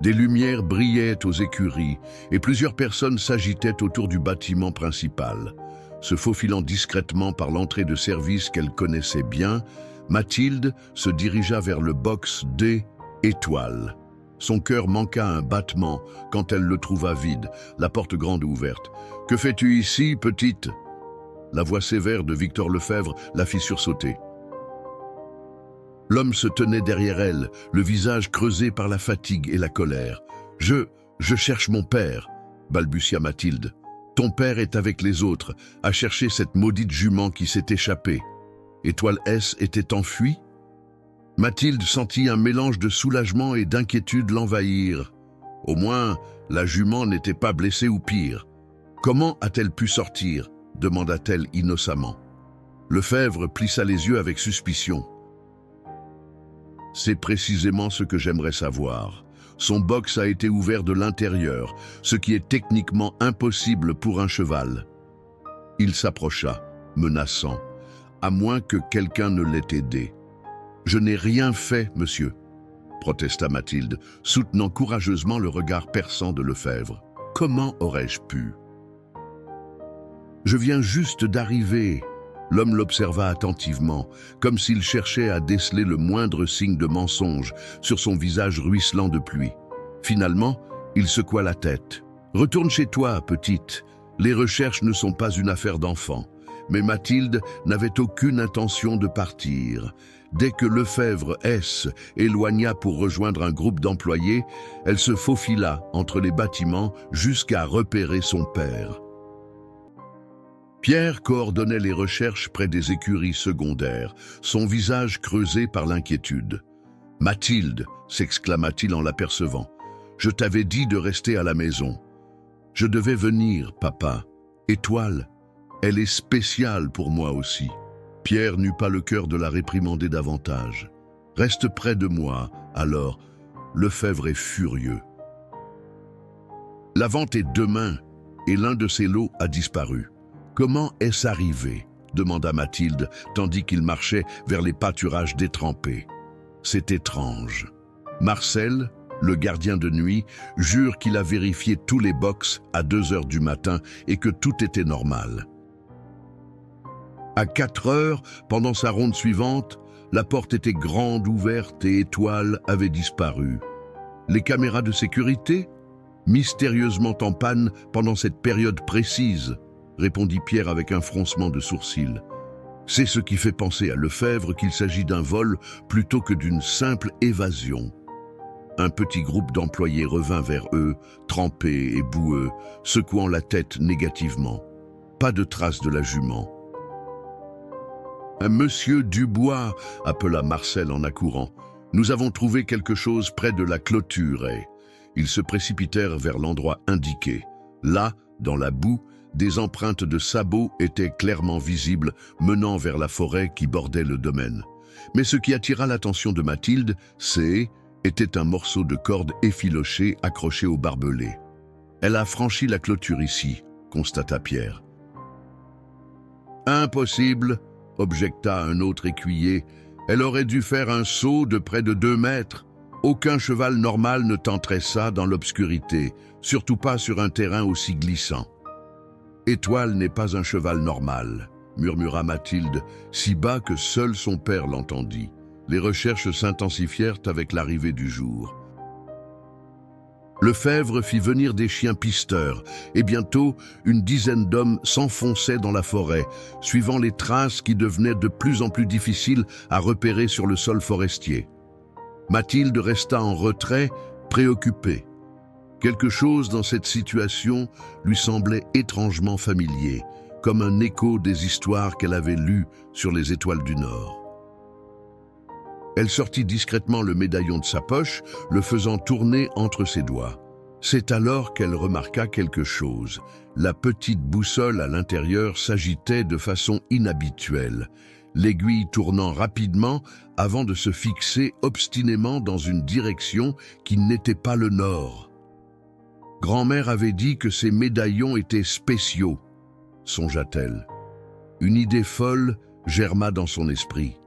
Des lumières brillaient aux écuries et plusieurs personnes s'agitaient autour du bâtiment principal. Se faufilant discrètement par l'entrée de service qu'elle connaissait bien, Mathilde se dirigea vers le box D Étoile. Son cœur manqua un battement quand elle le trouva vide, la porte grande ouverte. « Que fais-tu ici, petite ?» La voix sévère de Victor Lefebvre la fit sursauter. L'homme se tenait derrière elle, le visage creusé par la fatigue et la colère. « Je cherche mon père, » balbutia Mathilde. « Ton père est avec les autres, à chercher cette maudite jument qui s'est échappée. Étoile S était enfuie ?» Mathilde sentit un mélange de soulagement et d'inquiétude l'envahir. Au moins, la jument n'était pas blessée ou pire. « Comment a-t-elle pu sortir ?» demanda-t-elle innocemment. Lefebvre plissa les yeux avec suspicion. « C'est précisément ce que j'aimerais savoir. Son box a été ouvert de l'intérieur, ce qui est techniquement impossible pour un cheval. » Il s'approcha, menaçant, à moins que quelqu'un ne l'ait aidé. « Je n'ai rien fait, monsieur, » protesta Mathilde, soutenant courageusement le regard perçant de Lefebvre. « Comment aurais-je pu ?»« Je viens juste d'arriver. » L'homme l'observa attentivement, comme s'il cherchait à déceler le moindre signe de mensonge sur son visage ruisselant de pluie. Finalement, il secoua la tête. « Retourne chez toi, petite. Les recherches ne sont pas une affaire d'enfant. » Mais Mathilde n'avait aucune intention de partir. Dès que Lefebvre S éloigna pour rejoindre un groupe d'employés, elle se faufila entre les bâtiments jusqu'à repérer son père. Pierre coordonnait les recherches près des écuries secondaires, son visage creusé par l'inquiétude. « Mathilde !» s'exclama-t-il en l'apercevant. « Je t'avais dit de rester à la maison. »« Je devais venir, papa. Étoile, elle est spéciale pour moi aussi. » Pierre n'eut pas le cœur de la réprimander davantage. « Reste près de moi, alors. » Lefebvre est furieux. La vente est demain, et l'un de ses lots a disparu. « Comment est-ce arrivé ?» demanda Mathilde, tandis qu'il marchait vers les pâturages détrempés. C'est étrange. Marcel, le gardien de nuit, jure qu'il a vérifié tous les box à 2 heures du matin et que tout était normal. À 4 heures, pendant sa ronde suivante, la porte était grande ouverte et Étoile avait disparu. Les caméras de sécurité ? Mystérieusement en panne pendant cette période précise, répondit Pierre avec un froncement de sourcils. C'est ce qui fait penser à Lefebvre qu'il s'agit d'un vol plutôt que d'une simple évasion. Un petit groupe d'employés revint vers eux, trempés et boueux, secouant la tête négativement. Pas de trace de la jument. « Monsieur Dubois !» appela Marcel en accourant. « Nous avons trouvé quelque chose près de la clôture et... » Ils se précipitèrent vers l'endroit indiqué. Là, dans la boue, des empreintes de sabots étaient clairement visibles, menant vers la forêt qui bordait le domaine. Mais ce qui attira l'attention de Mathilde, était un morceau de corde effiloché accroché au barbelé. « Elle a franchi la clôture ici », constata Pierre. « Impossible », objecta un autre écuyer. « Elle aurait dû faire un saut de près de 2 mètres. Aucun cheval normal ne tenterait ça dans l'obscurité, surtout pas sur un terrain aussi glissant. » « Étoile n'est pas un cheval normal, » murmura Mathilde, si bas que seul son père l'entendit. Les recherches s'intensifièrent avec l'arrivée du jour. Lefebvre fit venir des chiens pisteurs, et bientôt, une dizaine d'hommes s'enfonçaient dans la forêt, suivant les traces qui devenaient de plus en plus difficiles à repérer sur le sol forestier. Mathilde resta en retrait, préoccupée. Quelque chose dans cette situation lui semblait étrangement familier, comme un écho des histoires qu'elle avait lues sur les étoiles du Nord. Elle sortit discrètement le médaillon de sa poche, le faisant tourner entre ses doigts. C'est alors qu'elle remarqua quelque chose. La petite boussole à l'intérieur s'agitait de façon inhabituelle, l'aiguille tournant rapidement avant de se fixer obstinément dans une direction qui n'était pas le nord. Grand-mère avait dit que ces médaillons étaient spéciaux, songea-t-elle. Une idée folle germa dans son esprit.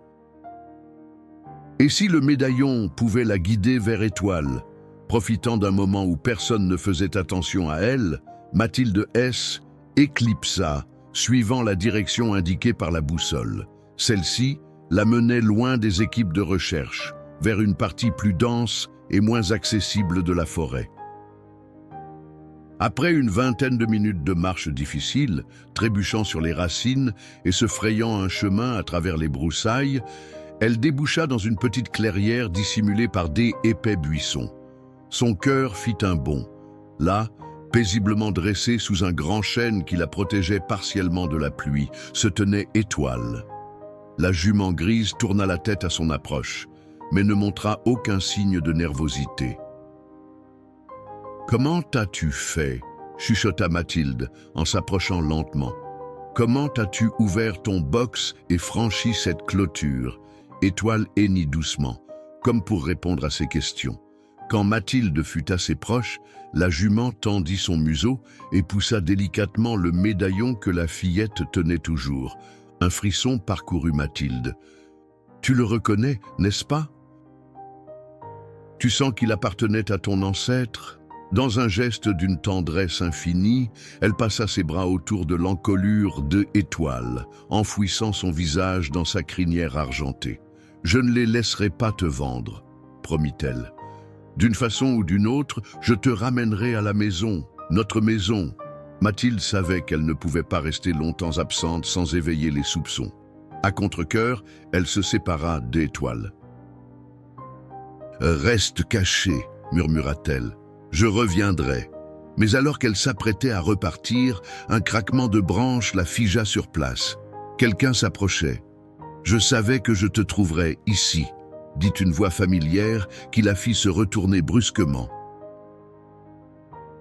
Et si le médaillon pouvait la guider vers Étoile? Profitant d'un moment où personne ne faisait attention à elle, Mathilde S. éclipsa, suivant la direction indiquée par la boussole. Celle-ci la menait loin des équipes de recherche, vers une partie plus dense et moins accessible de la forêt. Après une vingtaine de minutes de marche difficile, trébuchant sur les racines et se frayant un chemin à travers les broussailles, elle déboucha dans une petite clairière dissimulée par des épais buissons. Son cœur fit un bond. Là, paisiblement dressée sous un grand chêne qui la protégeait partiellement de la pluie, se tenait Étoile. La jument grise tourna la tête à son approche, mais ne montra aucun signe de nervosité. « Comment as-tu fait ?» chuchota Mathilde en s'approchant lentement. « Comment as-tu ouvert ton box et franchi cette clôture ?» Étoile hennit doucement, comme pour répondre à ses questions. Quand Mathilde fut assez proche, la jument tendit son museau et poussa délicatement le médaillon que la fillette tenait toujours. Un frisson parcourut Mathilde. « Tu le reconnais, n'est-ce pas ? Tu sens qu'il appartenait à ton ancêtre ?» Dans un geste d'une tendresse infinie, elle passa ses bras autour de l'encolure de Étoile, enfouissant son visage dans sa crinière argentée. « Je ne les laisserai pas te vendre, » promit-elle. « D'une façon ou d'une autre, je te ramènerai à la maison, notre maison. » Mathilde savait qu'elle ne pouvait pas rester longtemps absente sans éveiller les soupçons. À contre-cœur, elle se sépara d'Étoile. « Reste caché, » murmura-t-elle. « Je reviendrai. » Mais alors qu'elle s'apprêtait à repartir, un craquement de branches la figea sur place. Quelqu'un s'approchait. « Je savais que je te trouverais ici », dit une voix familière qui la fit se retourner brusquement.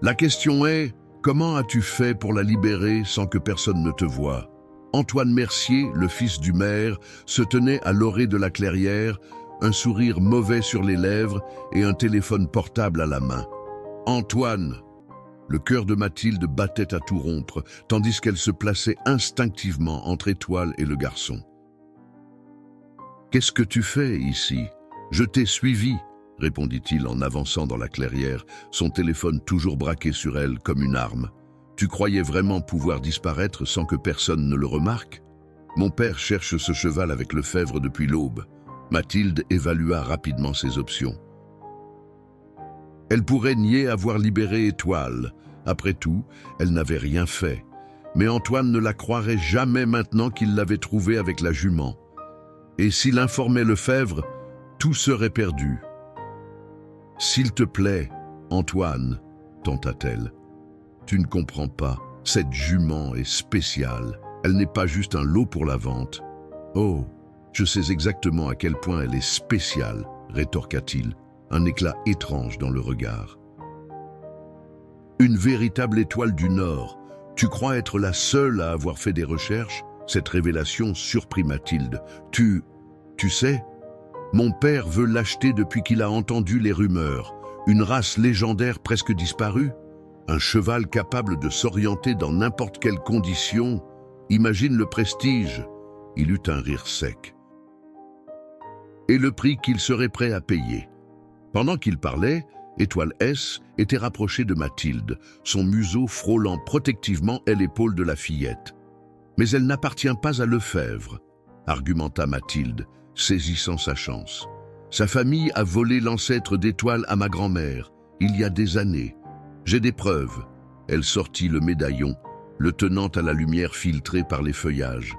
La question est, comment as-tu fait pour la libérer sans que personne ne te voie? Antoine Mercier, le fils du maire, se tenait à l'orée de la clairière, un sourire mauvais sur les lèvres et un téléphone portable à la main. « Antoine !» Le cœur de Mathilde battait à tout rompre, tandis qu'elle se plaçait instinctivement entre Étoile et le garçon. « Qu'est-ce que tu fais ici? Je t'ai suivi !» répondit-il en avançant dans la clairière, son téléphone toujours braqué sur elle comme une arme. « Tu croyais vraiment pouvoir disparaître sans que personne ne le remarque? Mon père cherche ce cheval avec Lefebvre depuis l'aube. » Mathilde évalua rapidement ses options. Elle pourrait nier avoir libéré Étoile. Après tout, elle n'avait rien fait. Mais Antoine ne la croirait jamais maintenant qu'il l'avait trouvée avec la jument. Et s'il informait Lefebvre, tout serait perdu. « S'il te plaît, Antoine, tenta-t-elle. Tu ne comprends pas, cette jument est spéciale. Elle n'est pas juste un lot pour la vente. Oh, je sais exactement à quel point elle est spéciale, rétorqua-t-il, un éclat étrange dans le regard. Une véritable étoile du Nord. Tu crois être la seule à avoir fait des recherches? Cette révélation surprit Mathilde. Tu sais, mon père veut l'acheter depuis qu'il a entendu les rumeurs. Une race légendaire presque disparue? Un cheval capable de s'orienter dans n'importe quelle condition? Imagine le prestige. Il eut un rire sec. Et le prix qu'il serait prêt à payer. Pendant qu'il parlait, Étoile S était rapprochée de Mathilde, son museau frôlant protectivement l'épaule de la fillette. « Mais elle n'appartient pas à Lefebvre », argumenta Mathilde, saisissant sa chance. « Sa famille a volé l'ancêtre d'Étoile à ma grand-mère, il y a des années. J'ai des preuves. » Elle sortit le médaillon, le tenant à la lumière filtrée par les feuillages.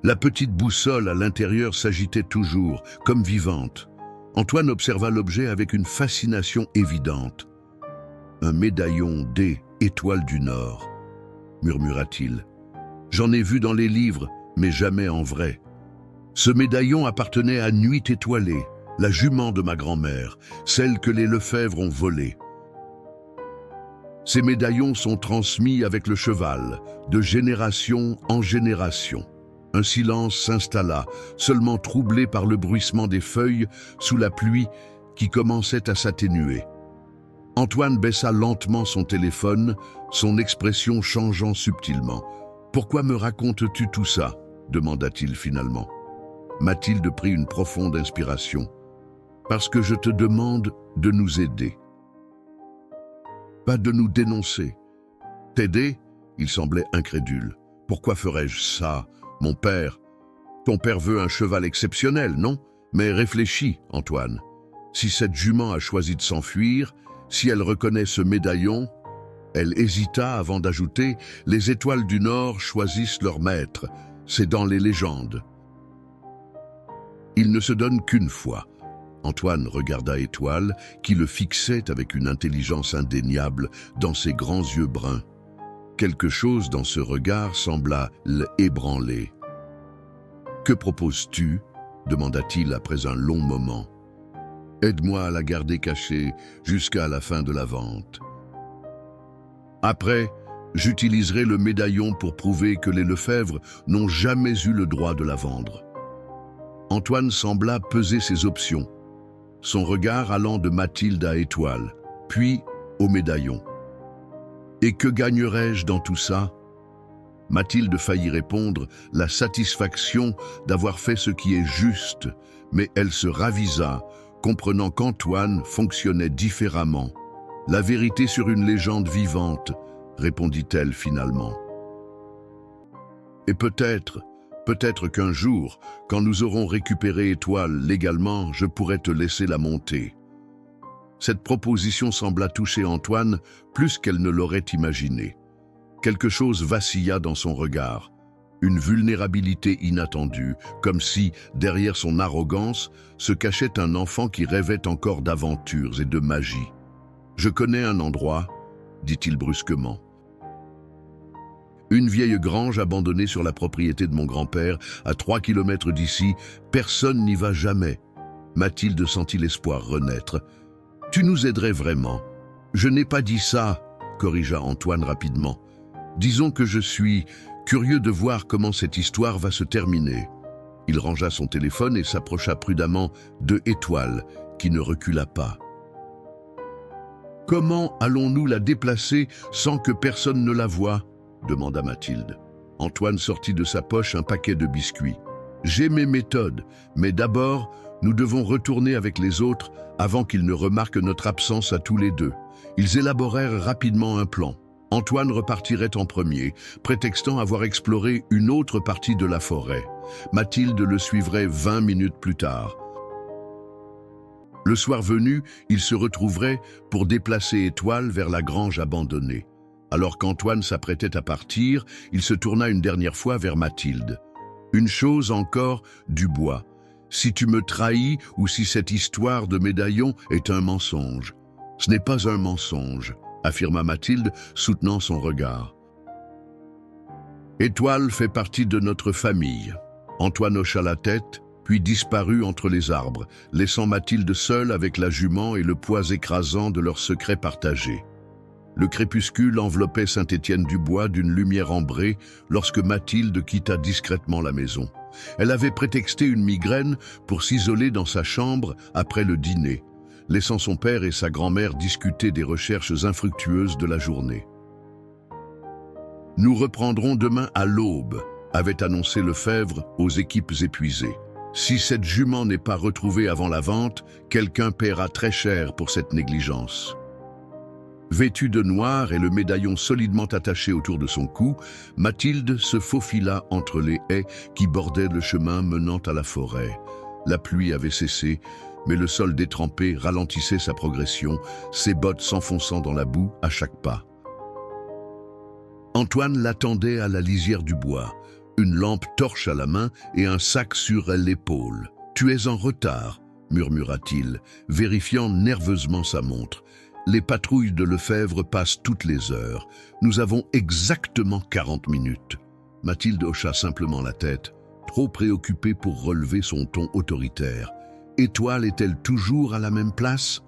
La petite boussole à l'intérieur s'agitait toujours, comme vivante. Antoine observa l'objet avec une fascination évidente. « Un médaillon D, Étoile du Nord », murmura-t-il. « J'en ai vu dans les livres, mais jamais en vrai. Ce médaillon appartenait à Nuit Étoilée, la jument de ma grand-mère, celle que les Lefebvre ont volée. Ces médaillons sont transmis avec le cheval, de génération en génération. » Un silence s'installa, seulement troublé par le bruissement des feuilles sous la pluie qui commençait à s'atténuer. Antoine baissa lentement son téléphone, son expression changeant subtilement. « Pourquoi me racontes-tu tout ça ?» demanda-t-il finalement. Mathilde prit une profonde inspiration. « Parce que je te demande de nous aider. Pas de nous dénoncer. »« T'aider » Il semblait incrédule. « Pourquoi ferais-je ça ? Mon père, ton père veut un cheval exceptionnel, non? Mais réfléchis, Antoine. Si cette jument a choisi de s'enfuir, si elle reconnaît ce médaillon... » Elle hésita avant d'ajouter « Les étoiles du Nord choisissent leur maître. C'est dans les légendes. » Il ne se donne qu'une fois. Antoine regarda Étoile, qui le fixait avec une intelligence indéniable dans ses grands yeux bruns. Quelque chose dans ce regard sembla l'ébranler. « Que proposes-tu » demanda-t-il après un long moment. « Aide-moi à la garder cachée jusqu'à la fin de la vente. Après, j'utiliserai le médaillon pour prouver que les Lefebvre n'ont jamais eu le droit de la vendre. » Antoine sembla peser ses options, son regard allant de Mathilde à Étoile, puis au médaillon. « Et que gagnerais-je dans tout ça ?» Mathilde faillit répondre, la satisfaction d'avoir fait ce qui est juste, mais elle se ravisa, comprenant qu'Antoine fonctionnait différemment. « La vérité sur une légende vivante, » répondit-elle finalement. « Et peut-être qu'un jour, quand nous aurons récupéré Étoile légalement, je pourrai te laisser la monter. » Cette proposition sembla toucher Antoine plus qu'elle ne l'aurait imaginé. Quelque chose vacilla dans son regard, une vulnérabilité inattendue, comme si, derrière son arrogance, se cachait un enfant qui rêvait encore d'aventures et de magie. Je connais un endroit, dit-il brusquement. Une vieille grange abandonnée sur la propriété de mon grand-père, à 3 kilomètres d'ici, personne n'y va jamais. Mathilde sentit l'espoir renaître. Tu nous aiderais vraiment. Je n'ai pas dit ça, corrigea Antoine rapidement. Disons que je suis curieux de voir comment cette histoire va se terminer. Il rangea son téléphone et s'approcha prudemment de Étoile, qui ne recula pas. Comment allons-nous la déplacer sans que personne ne la voie ? Demanda Mathilde. Antoine sortit de sa poche un paquet de biscuits. J'ai mes méthodes, mais d'abord, nous devons retourner avec les autres avant qu'ils ne remarquent notre absence à tous les deux. Ils élaborèrent rapidement un plan. Antoine repartirait en premier, prétextant avoir exploré une autre partie de la forêt. Mathilde le suivrait 20 minutes plus tard. Le soir venu, ils se retrouveraient pour déplacer Étoile vers la grange abandonnée. Alors qu'Antoine s'apprêtait à partir, il se tourna une dernière fois vers Mathilde. Une chose encore, Dubois. Si tu me trahis ou si cette histoire de médaillon est un mensonge. Ce n'est pas un mensonge, affirma Mathilde, soutenant son regard. Étoile fait partie de notre famille. Antoine hocha la tête, puis disparut entre les arbres, laissant Mathilde seule avec la jument et le poids écrasant de leur secret partagé. Le crépuscule enveloppait Saint-Étienne-du-Bois d'une lumière ambrée lorsque Mathilde quitta discrètement la maison. Elle avait prétexté une migraine pour s'isoler dans sa chambre après le dîner, laissant son père et sa grand-mère discuter des recherches infructueuses de la journée. « Nous reprendrons demain à l'aube », avait annoncé Lefebvre aux équipes épuisées. « Si cette jument n'est pas retrouvée avant la vente, quelqu'un paiera très cher pour cette négligence. » Vêtue de noir et le médaillon solidement attaché autour de son cou, Mathilde se faufila entre les haies qui bordaient le chemin menant à la forêt. La pluie avait cessé, mais le sol détrempé ralentissait sa progression, ses bottes s'enfonçant dans la boue à chaque pas. Antoine l'attendait à la lisière du bois, une lampe torche à la main et un sac sur l'épaule. « Tu es en retard », murmura-t-il, vérifiant nerveusement sa montre. Les patrouilles de Lefebvre passent toutes les heures. Nous avons exactement 40 minutes. Mathilde hocha simplement la tête, trop préoccupée pour relever son ton autoritaire. Étoile est-elle toujours à la même place ?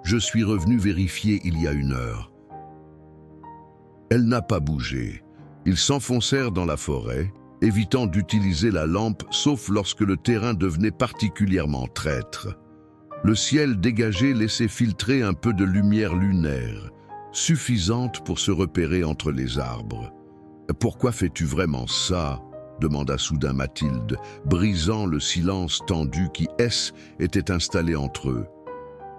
Je suis revenu vérifier il y a 1 heure. Elle n'a pas bougé. Ils s'enfoncèrent dans la forêt, évitant d'utiliser la lampe sauf lorsque le terrain devenait particulièrement traître. Le ciel dégagé laissait filtrer un peu de lumière lunaire, suffisante pour se repérer entre les arbres. « Pourquoi fais-tu vraiment ça ?» demanda soudain Mathilde, brisant le silence tendu qui était installé entre eux.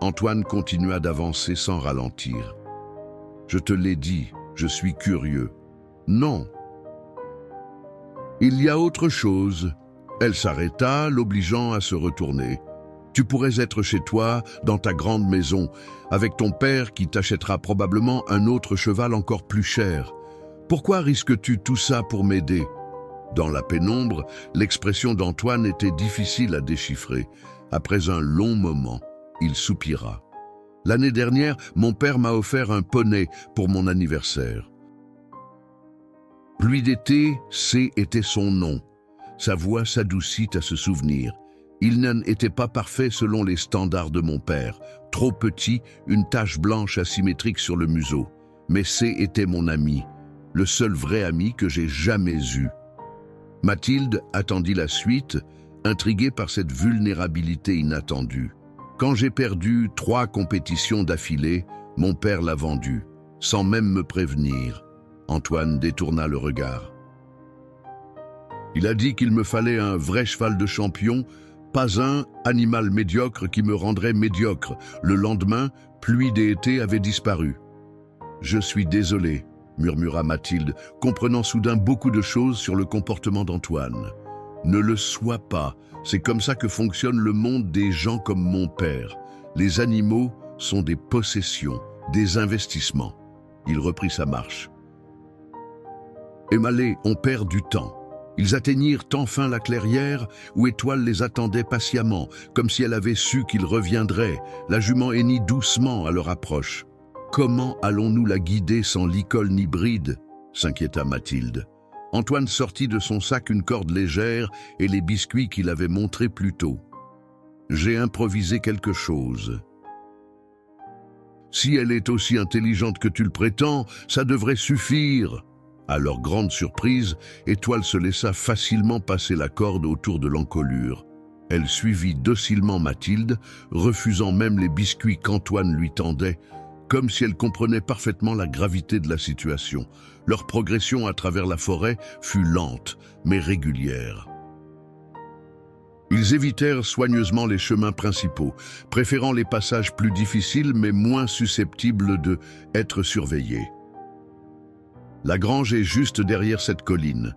Antoine continua d'avancer sans ralentir. « Je te l'ai dit, je suis curieux. »« Non. »« Il y a autre chose. » Elle s'arrêta, l'obligeant à se retourner. Tu pourrais être chez toi, dans ta grande maison, avec ton père qui t'achètera probablement un autre cheval encore plus cher. Pourquoi risques-tu tout ça pour m'aider ? Dans la pénombre, l'expression d'Antoine était difficile à déchiffrer. Après un long moment, il soupira. « L'année dernière, mon père m'a offert un poney pour mon anniversaire. » Pluie d'été, C était son nom. Sa voix s'adoucit à ce souvenir. Il n'était pas parfait selon les standards de mon père. Trop petit, une tache blanche asymétrique sur le museau. Mais C était mon ami, le seul vrai ami que j'ai jamais eu. Mathilde attendit la suite, intriguée par cette vulnérabilité inattendue. Quand j'ai perdu 3 compétitions d'affilée, mon père l'a vendu, sans même me prévenir. Antoine détourna le regard. Il a dit qu'il me fallait un vrai cheval de champion, pas un animal médiocre qui me rendrait médiocre. Le lendemain, pluie d'été avait disparu. « Je suis désolé », murmura Mathilde, comprenant soudain beaucoup de choses sur le comportement d'Antoine. « Ne le sois pas, c'est comme ça que fonctionne le monde des gens comme mon père. Les animaux sont des possessions, des investissements. » Il reprit sa marche. « Émalé, on perd du temps. » Ils atteignirent enfin la clairière où Étoile les attendait patiemment, comme si elle avait su qu'ils reviendraient. La jument hennit doucement à leur approche. Comment allons-nous la guider sans licol ni bride ?» s'inquiéta Mathilde. Antoine sortit de son sac une corde légère et les biscuits qu'il avait montrés plus tôt. « J'ai improvisé quelque chose. Si elle est aussi intelligente que tu le prétends, ça devrait suffire. » À leur grande surprise, Étoile se laissa facilement passer la corde autour de l'encolure. Elle suivit docilement Mathilde, refusant même les biscuits qu'Antoine lui tendait, comme si elle comprenait parfaitement la gravité de la situation. Leur progression à travers la forêt fut lente, mais régulière. Ils évitèrent soigneusement les chemins principaux, préférant les passages plus difficiles mais moins susceptibles d'être surveillés. « La grange est juste derrière cette colline »,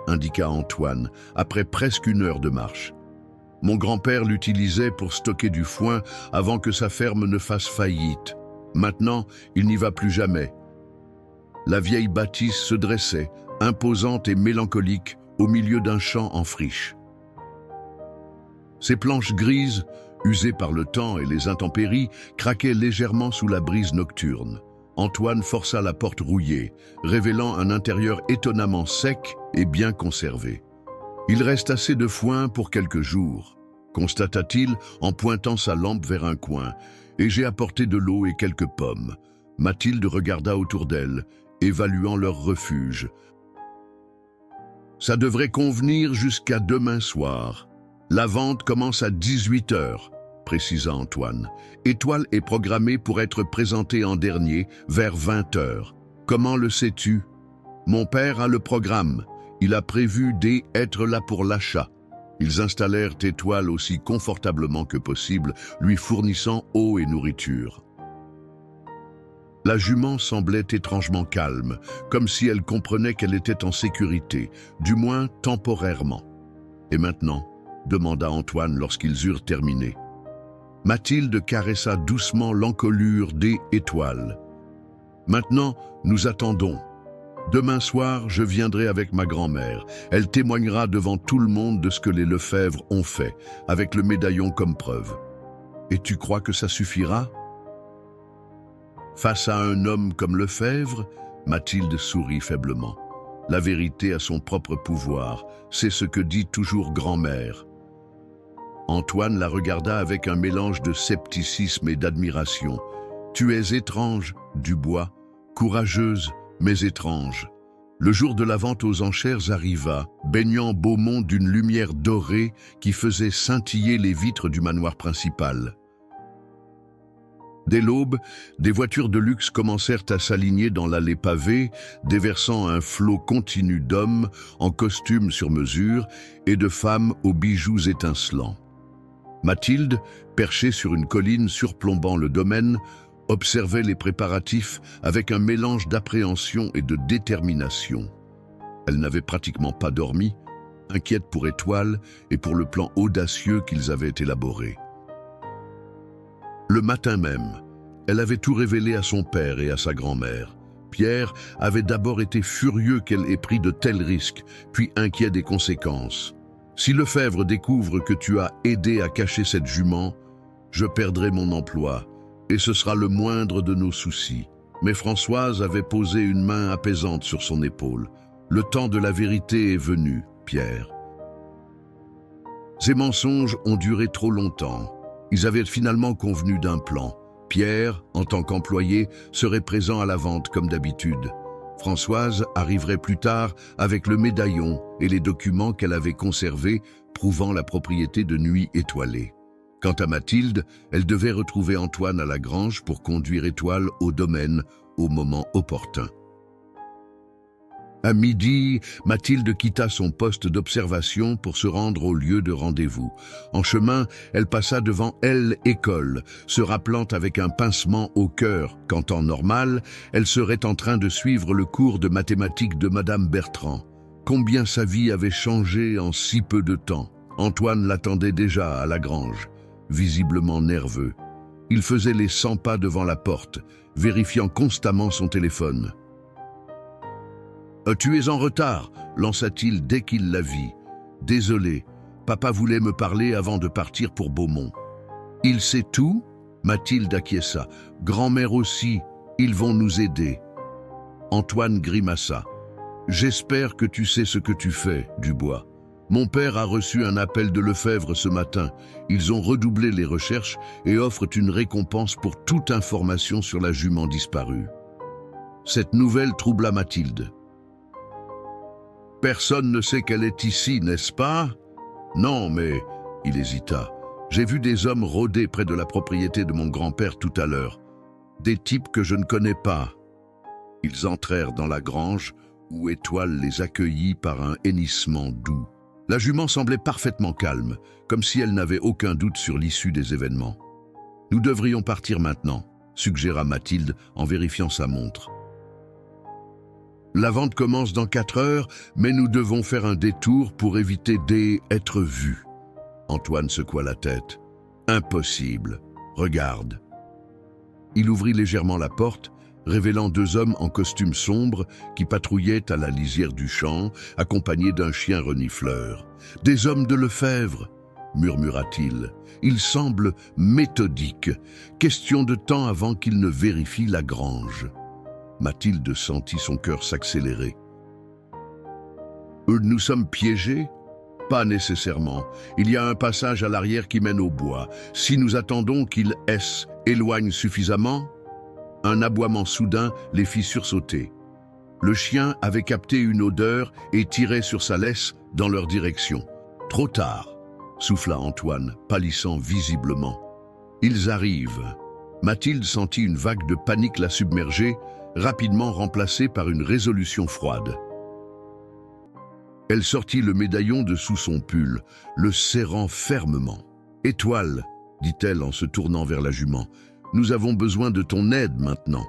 indiqua Antoine, après presque 1 heure de marche. « Mon grand-père l'utilisait pour stocker du foin avant que sa ferme ne fasse faillite. Maintenant, il n'y va plus jamais. » La vieille bâtisse se dressait, imposante et mélancolique, au milieu d'un champ en friche. Ses planches grises, usées par le temps et les intempéries, craquaient légèrement sous la brise nocturne. Antoine força la porte rouillée, révélant un intérieur étonnamment sec et bien conservé. « Il reste assez de foin pour quelques jours », constata-t-il en pointant sa lampe vers un coin, « et j'ai apporté de l'eau et quelques pommes. » Mathilde regarda autour d'elle, évaluant leur refuge. « Ça devrait convenir jusqu'à demain soir. La vente commence à 18 heures. » précisa Antoine. « Étoile est programmée pour être présentée en dernier, vers 20 heures. Comment le sais-tu ? » « Mon père a le programme. Il a prévu d'être là pour l'achat. » Ils installèrent Étoile aussi confortablement que possible, lui fournissant eau et nourriture. La jument semblait étrangement calme, comme si elle comprenait qu'elle était en sécurité, du moins temporairement. « Et maintenant ?» demanda Antoine lorsqu'ils eurent terminé. Mathilde caressa doucement l'encolure d'Étoile. « Maintenant, nous attendons. Demain soir, je viendrai avec ma grand-mère. Elle témoignera devant tout le monde de ce que les Lefebvre ont fait, avec le médaillon comme preuve. Et tu crois que ça suffira ?» Face à un homme comme Lefebvre, Mathilde sourit faiblement. La vérité a son propre pouvoir, c'est ce que dit toujours grand-mère. Antoine la regarda avec un mélange de scepticisme et d'admiration. « Tu es étrange, Dubois, courageuse, mais étrange. » Le jour de la vente aux enchères arriva, baignant Beaumont d'une lumière dorée qui faisait scintiller les vitres du manoir principal. Dès l'aube, des voitures de luxe commencèrent à s'aligner dans l'allée pavée, déversant un flot continu d'hommes en costume sur mesure et de femmes aux bijoux étincelants. Mathilde, perchée sur une colline surplombant le domaine, observait les préparatifs avec un mélange d'appréhension et de détermination. Elle n'avait pratiquement pas dormi, inquiète pour Étoile et pour le plan audacieux qu'ils avaient élaboré. Le matin même, elle avait tout révélé à son père et à sa grand-mère. Pierre avait d'abord été furieux qu'elle ait pris de tels risques, puis inquiet des conséquences. « Si Lefebvre découvre que tu as aidé à cacher cette jument, je perdrai mon emploi, et ce sera le moindre de nos soucis. » Mais Françoise avait posé une main apaisante sur son épaule. « Le temps de la vérité est venu, Pierre. » Ces mensonges ont duré trop longtemps. Ils avaient finalement convenu d'un plan. Pierre, en tant qu'employé, serait présent à la vente comme d'habitude. Françoise arriverait plus tard avec le médaillon et les documents qu'elle avait conservés prouvant la propriété de Nuit Étoilée. Quant à Mathilde, elle devait retrouver Antoine à la grange pour conduire Étoile au domaine au moment opportun. À midi, Mathilde quitta son poste d'observation pour se rendre au lieu de rendez-vous. En chemin, elle passa devant l'école, se rappelant avec un pincement au cœur qu'en temps normal, elle serait en train de suivre le cours de mathématiques de Madame Bertrand. Combien sa vie avait changé en si peu de temps. Antoine l'attendait déjà à la grange, visiblement nerveux. Il faisait les 100 pas devant la porte, vérifiant constamment son téléphone. « Tu es en retard » lança-t-il dès qu'il la vit. « Désolé, papa voulait me parler avant de partir pour Beaumont. »« Il sait tout » Mathilde acquiesça. « Grand-mère aussi, Ils vont nous aider. Antoine grimaça. J'espère que tu sais ce que tu fais, Dubois. Mon père a reçu un appel de Lefebvre ce matin. Ils ont redoublé les recherches et offrent une récompense pour toute information sur la jument disparue. Cette nouvelle troubla Mathilde. Personne ne sait qu'elle est ici, n'est-ce pas? Non, mais... Il hésita. J'ai vu des hommes rôder près de la propriété de mon grand-père tout à l'heure. Des types que je ne connais pas. Ils entrèrent dans la grange où Étoile les accueillit par un hennissement doux. La jument semblait parfaitement calme, comme si elle n'avait aucun doute sur l'issue des événements. « Nous devrions partir maintenant », suggéra Mathilde en vérifiant sa montre. « La vente commence dans 4 heures, mais nous devons faire un détour pour éviter d'être vus. » Antoine secoua la tête. « Impossible. Regarde. » Il ouvrit légèrement la porte, révélant 2 hommes en costume sombre qui patrouillaient à la lisière du champ, accompagnés d'un chien renifleur. « Des hommes de Lefebvre !» murmura-t-il. « Ils semblent méthodiques. Question de temps avant qu'ils ne vérifient la grange. » Mathilde sentit son cœur s'accélérer. « Nous sommes piégés ? Pas nécessairement. Il y a un passage à l'arrière qui mène au bois. Si nous attendons qu'ils éloignent suffisamment... » Un aboiement soudain les fit sursauter. Le chien avait capté une odeur et tirait sur sa laisse dans leur direction. « Trop tard !» souffla Antoine, pâlissant visiblement. « Ils arrivent !» Mathilde sentit une vague de panique la submerger, rapidement remplacée par une résolution froide. Elle sortit le médaillon de sous son pull, le serrant fermement. « Étoile !» dit-elle en se tournant vers la jument. « Nous avons besoin de ton aide maintenant. »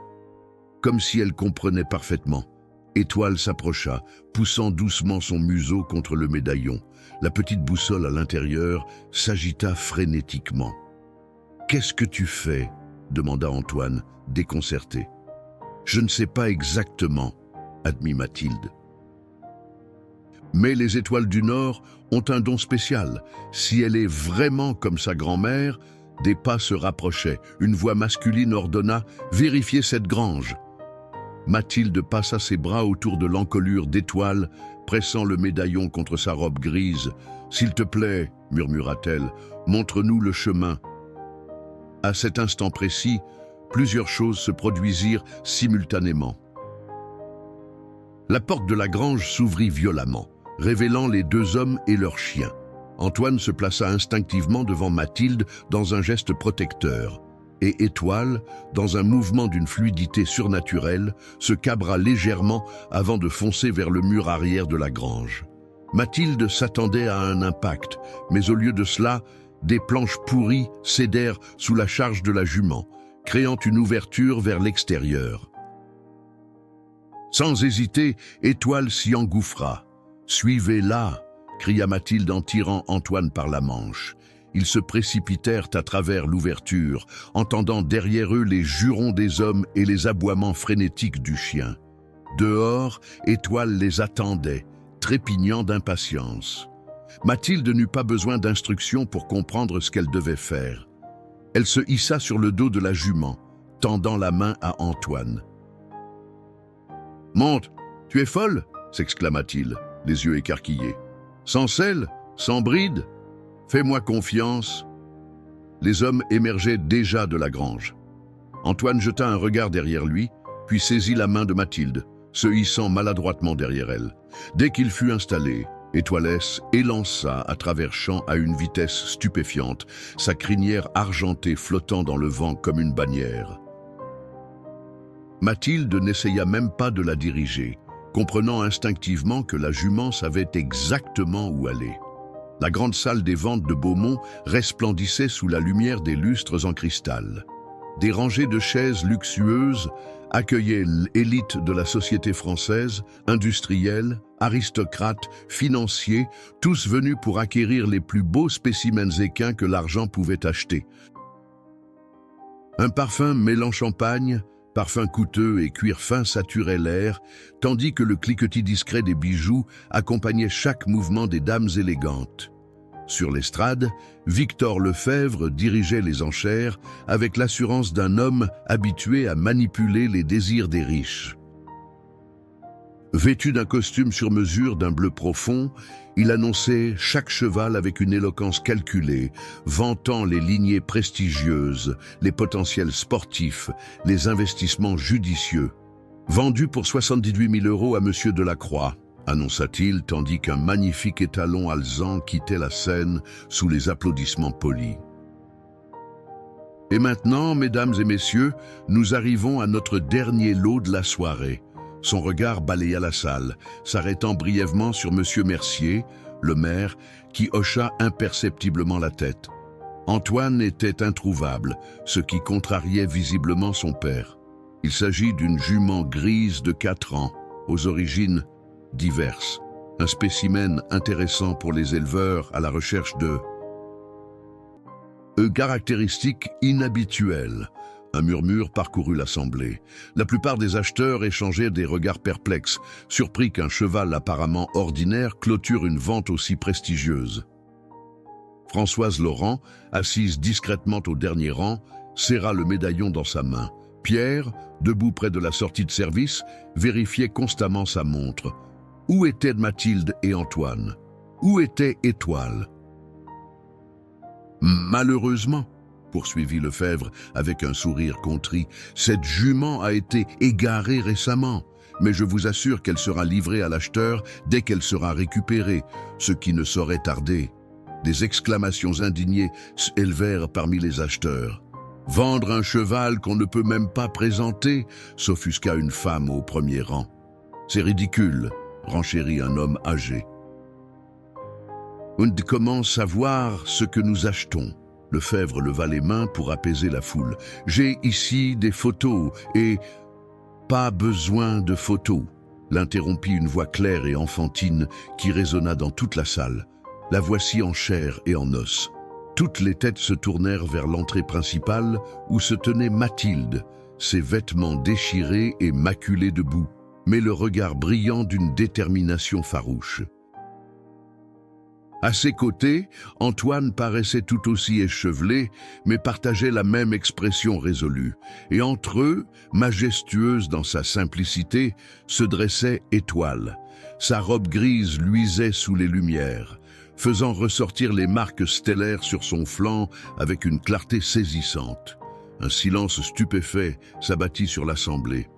Comme si elle comprenait parfaitement. Étoile s'approcha, poussant doucement son museau contre le médaillon. La petite boussole à l'intérieur s'agita frénétiquement. « Qu'est-ce que tu fais ?» demanda Antoine, déconcerté. « Je ne sais pas exactement, » admit Mathilde. Mais les étoiles du Nord ont un don spécial. Si elle est vraiment comme sa grand-mère, des pas se rapprochaient. Une voix masculine ordonna « Vérifiez cette grange !» Mathilde passa ses bras autour de l'encolure d'Étoile, pressant le médaillon contre sa robe grise. « S'il te plaît, murmura-t-elle, montre-nous le chemin. » À cet instant précis, plusieurs choses se produisirent simultanément. La porte de la grange s'ouvrit violemment, révélant les 2 hommes et leur chien. Antoine se plaça instinctivement devant Mathilde dans un geste protecteur, et Étoile, dans un mouvement d'une fluidité surnaturelle, se cabra légèrement avant de foncer vers le mur arrière de la grange. Mathilde s'attendait à un impact, mais au lieu de cela, des planches pourries cédèrent sous la charge de la jument, créant une ouverture vers l'extérieur. Sans hésiter, Étoile s'y engouffra. « Suivez-la !» cria Mathilde en tirant Antoine par la manche. Ils se précipitèrent à travers l'ouverture, entendant derrière eux les jurons des hommes et les aboiements frénétiques du chien. Dehors, Étoile les attendait, trépignant d'impatience. Mathilde n'eut pas besoin d'instructions pour comprendre ce qu'elle devait faire. Elle se hissa sur le dos de la jument, tendant la main à Antoine. « Monte, tu es folle ?» s'exclama-t-il, les yeux écarquillés. « Sans selle, sans bride, fais-moi confiance. » Les hommes émergeaient déjà de la grange. Antoine jeta un regard derrière lui, puis saisit la main de Mathilde, se hissant maladroitement derrière elle. Dès qu'il fut installé, Étoilesse élança à travers champs à une vitesse stupéfiante, sa crinière argentée flottant dans le vent comme une bannière. Mathilde n'essaya même pas de la diriger, comprenant instinctivement que la jument savait exactement où aller. La grande salle des ventes de Beaumont resplendissait sous la lumière des lustres en cristal. Des rangées de chaises luxueuses accueillaient l'élite de la société française, industriels, aristocrates, financiers, tous venus pour acquérir les plus beaux spécimens équins que l'argent pouvait acheter. Un parfum mêlant champagne, parfum coûteux et cuir fin saturait l'air, tandis que le cliquetis discret des bijoux accompagnait chaque mouvement des dames élégantes. Sur l'estrade, Victor Lefebvre dirigeait les enchères avec l'assurance d'un homme habitué à manipuler les désirs des riches. Vêtu d'un costume sur mesure d'un bleu profond, il annonçait chaque cheval avec une éloquence calculée, vantant les lignées prestigieuses, les potentiels sportifs, les investissements judicieux. Vendu pour 78 000 € à Monsieur Delacroix, annonça-t-il, tandis qu'un magnifique étalon alezan quittait la scène sous les applaudissements polis. Et maintenant, mesdames et messieurs, nous arrivons à notre dernier lot de la soirée. Son regard balaya la salle, s'arrêtant brièvement sur Monsieur Mercier, le maire, qui hocha imperceptiblement la tête. Antoine était introuvable, ce qui contrariait visiblement son père. Il s'agit d'une jument grise de 4 ans, aux origines diverses. Un spécimen intéressant pour les éleveurs à la recherche de caractéristiques inhabituelles. Un murmure parcourut l'assemblée. La plupart des acheteurs échangeaient des regards perplexes, surpris qu'un cheval apparemment ordinaire clôture une vente aussi prestigieuse. Françoise Laurent, assise discrètement au dernier rang, serra le médaillon dans sa main. Pierre, debout près de la sortie de service, vérifiait constamment sa montre. Où étaient Mathilde et Antoine? Où était Étoile? Malheureusement, poursuivit Lefebvre avec un sourire contrit, cette jument a été égarée récemment, mais je vous assure qu'elle sera livrée à l'acheteur dès qu'elle sera récupérée, ce qui ne saurait tarder. Des exclamations indignées s'élevèrent parmi les acheteurs. Vendre un cheval qu'on ne peut même pas présenter, s'offusqua une femme au premier rang. C'est ridicule, renchérit un homme âgé. On commence à savoir ce que nous achetons. Lefebvre leva les mains pour apaiser la foule. J'ai ici des photos et... Pas besoin de photos, l'interrompit une voix claire et enfantine qui résonna dans toute la salle. La voici en chair et en os. Toutes les têtes se tournèrent vers l'entrée principale où se tenait Mathilde, ses vêtements déchirés et maculés de boue, mais le regard brillant d'une détermination farouche. À ses côtés, Antoine paraissait tout aussi échevelé, mais partageait la même expression résolue. Et entre eux, majestueuse dans sa simplicité, se dressait Étoile. Sa robe grise luisait sous les lumières, faisant ressortir les marques stellaires sur son flanc avec une clarté saisissante. Un silence stupéfait s'abattit sur l'assemblée.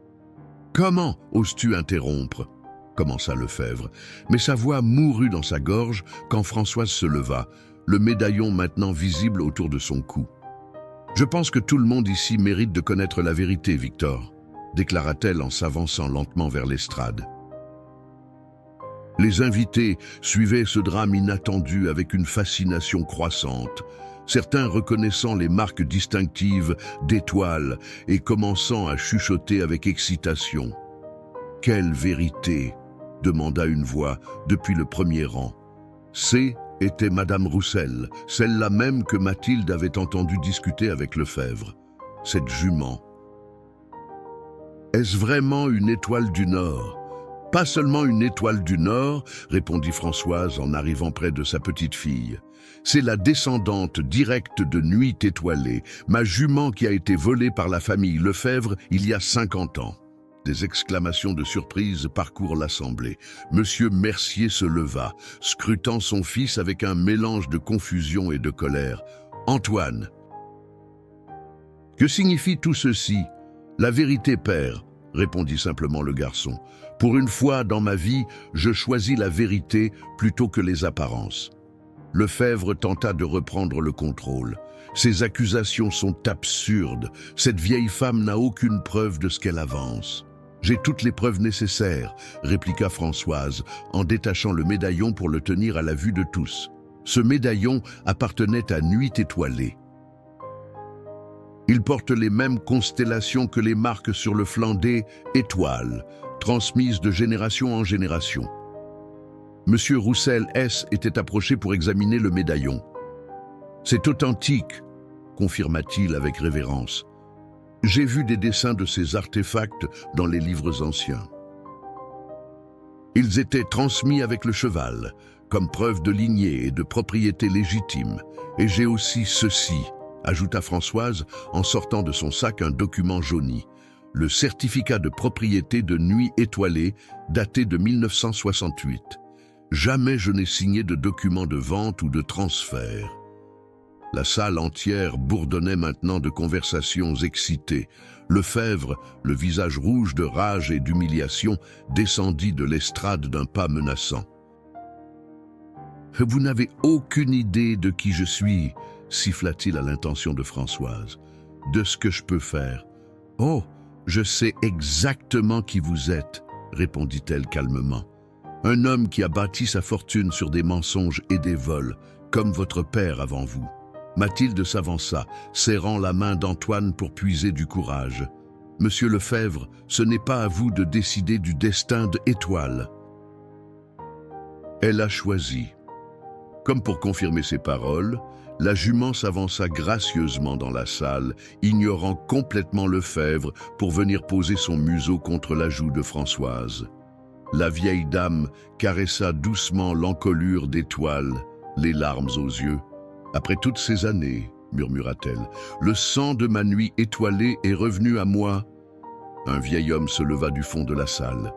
« Comment oses-tu interrompre ?» commença Lefebvre, mais sa voix mourut dans sa gorge quand Françoise se leva, le médaillon maintenant visible autour de son cou. « Je pense que tout le monde ici mérite de connaître la vérité, Victor, » déclara-t-elle en s'avançant lentement vers l'estrade. Les invités suivaient ce drame inattendu avec une fascination croissante, certains reconnaissant les marques distinctives d'Étoile et commençant à chuchoter avec excitation. « Quelle vérité !» demanda une voix depuis le premier rang. C était Madame Roussel, celle-là même que Mathilde avait entendu discuter avec Lefebvre. Cette jument. Est-ce vraiment une étoile du Nord ? Pas seulement une étoile du Nord, répondit Françoise en arrivant près de sa petite fille. C'est la descendante directe de Nuit étoilée, ma jument qui a été volée par la famille Lefebvre il y a 50 ans. Des exclamations de surprise parcourent l'assemblée. Monsieur Mercier se leva, scrutant son fils avec un mélange de confusion et de colère. « Antoine !»« Que signifie tout ceci ? La vérité, père, » répondit simplement le garçon. « Pour une fois dans ma vie, je choisis la vérité plutôt que les apparences. » Lefebvre tenta de reprendre le contrôle. Ces accusations sont absurdes. Cette vieille femme n'a aucune preuve de ce qu'elle avance. J'ai toutes les preuves nécessaires, répliqua Françoise, en détachant le médaillon pour le tenir à la vue de tous. Ce médaillon appartenait à Nuit étoilée. Il porte les mêmes constellations que les marques sur le flanc des étoiles, transmises de génération en génération. Monsieur Roussel S. était approché pour examiner le médaillon. « C'est authentique », confirma-t-il avec révérence. « J'ai vu des dessins de ces artefacts dans les livres anciens. Ils étaient transmis avec le cheval. comme preuve de lignée et de propriété légitime. Et j'ai aussi ceci, ajouta Françoise en sortant de son sac un document jauni. Le certificat de propriété de Nuit Étoilée, daté de 1968. Jamais je n'ai signé de document de vente ou de transfert. La salle entière bourdonnait maintenant de conversations excitées. Lefebvre, le visage rouge de rage et d'humiliation, descendit de l'estrade d'un pas menaçant. « Vous n'avez aucune idée de qui je suis, siffla-t-il à l'intention de Françoise. De ce que je peux faire. Oh, je sais exactement qui vous êtes, répondit-elle calmement. Un homme qui a bâti sa fortune sur des mensonges et des vols, comme votre père avant vous. Mathilde s'avança, serrant la main d'Antoine pour puiser du courage. Monsieur Lefebvre, ce n'est pas à vous de décider du destin d'Étoile. Elle a choisi. Comme pour confirmer ses paroles, la jument s'avança gracieusement dans la salle, ignorant complètement Lefebvre pour venir poser son museau contre la joue de Françoise. La vieille dame caressa doucement l'encolure d'Étoile, les larmes aux yeux. « Après toutes ces années, murmura-t-elle, le sang de ma nuit étoilée est revenu à moi. » Un vieil homme se leva du fond de la salle.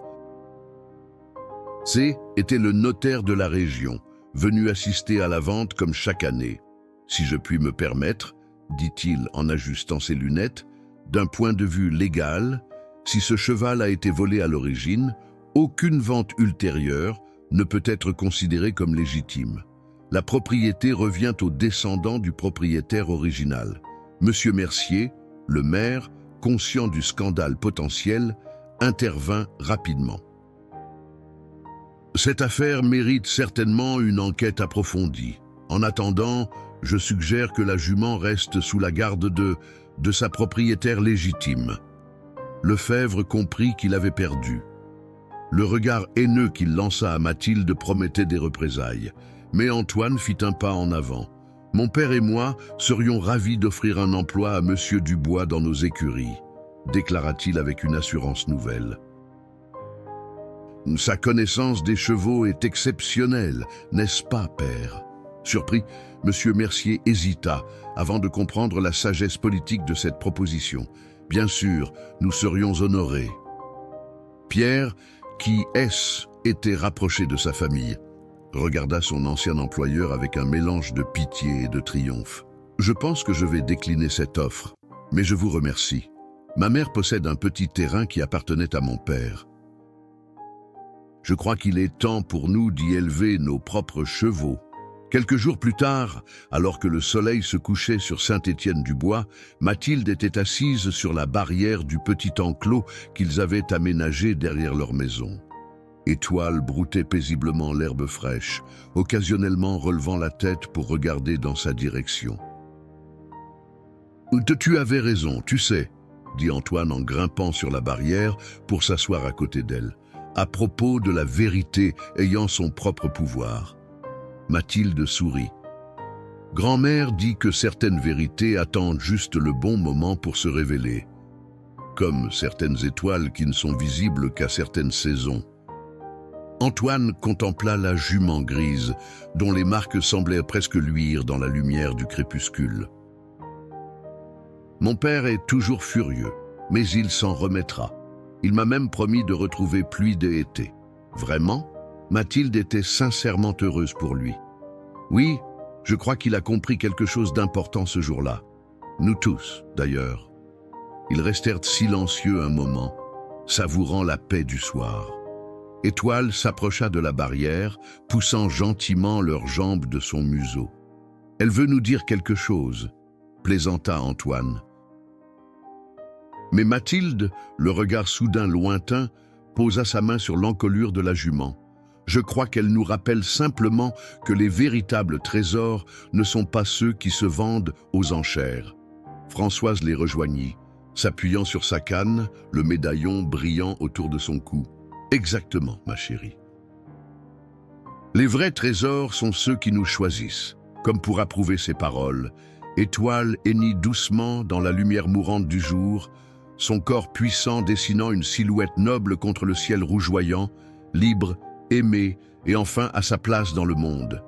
C était le notaire de la région, venu assister à la vente comme chaque année. « Si je puis me permettre, dit-il en ajustant ses lunettes, d'un point de vue légal, si ce cheval a été volé à l'origine, aucune vente ultérieure ne peut être considérée comme légitime. La propriété revient aux descendants du propriétaire original. Monsieur Mercier, le maire, conscient du scandale potentiel, intervint rapidement. Cette affaire mérite certainement une enquête approfondie. En attendant, je suggère que la jument reste sous la garde de sa propriétaire légitime. Lefebvre comprit qu'il avait perdu. Le regard haineux qu'il lança à Mathilde promettait des représailles. Mais Antoine fit un pas en avant. « Mon père et moi serions ravis d'offrir un emploi à Monsieur Dubois dans nos écuries, » déclara-t-il avec une assurance nouvelle. « Sa connaissance des chevaux est exceptionnelle, n'est-ce pas, père ?» Surpris, Monsieur Mercier hésita avant de comprendre la sagesse politique de cette proposition. « Bien sûr, nous serions honorés. » Pierre, qui était rapproché de sa famille, regarda son ancien employeur avec un mélange de pitié et de triomphe. « Je pense que je vais décliner cette offre, mais je vous remercie. Ma mère possède un petit terrain qui appartenait à mon père. Je crois qu'il est temps pour nous d'y élever nos propres chevaux. » Quelques jours plus tard, alors que le soleil se couchait sur Saint-Étienne-du-Bois, Mathilde était assise sur la barrière du petit enclos qu'ils avaient aménagé derrière leur maison. Étoile broutait paisiblement l'herbe fraîche, occasionnellement relevant la tête pour regarder dans sa direction. « Tu avais raison, tu sais, » dit Antoine en grimpant sur la barrière pour s'asseoir à côté d'elle, à propos de la vérité ayant son propre pouvoir. Mathilde sourit. « Grand-mère dit que certaines vérités attendent juste le bon moment pour se révéler, comme certaines étoiles qui ne sont visibles qu'à certaines saisons. » Antoine contempla la jument grise, dont les marques semblaient presque luire dans la lumière du crépuscule. « Mon père est toujours furieux, mais il s'en remettra. Il m'a même promis de retrouver Pluie d'été. » Vraiment ? Mathilde était sincèrement heureuse pour lui. Oui, je crois qu'il a compris quelque chose d'important ce jour-là. Nous tous, d'ailleurs. Ils restèrent silencieux un moment, savourant la paix du soir. Étoile s'approcha de la barrière, poussant gentiment leurs jambes de son museau. « Elle veut nous dire quelque chose, » plaisanta Antoine. Mais Mathilde, le regard soudain lointain, posa sa main sur l'encolure de la jument. « Je crois qu'elle nous rappelle simplement que les véritables trésors ne sont pas ceux qui se vendent aux enchères. » Françoise les rejoignit, s'appuyant sur sa canne, le médaillon brillant autour de son cou. « Exactement, ma chérie. Les vrais trésors sont ceux qui nous choisissent. » Comme pour approuver ses paroles, Étoile hennit doucement dans la lumière mourante du jour, son corps puissant dessinant une silhouette noble contre le ciel rougeoyant, libre, aimée et enfin à sa place dans le monde.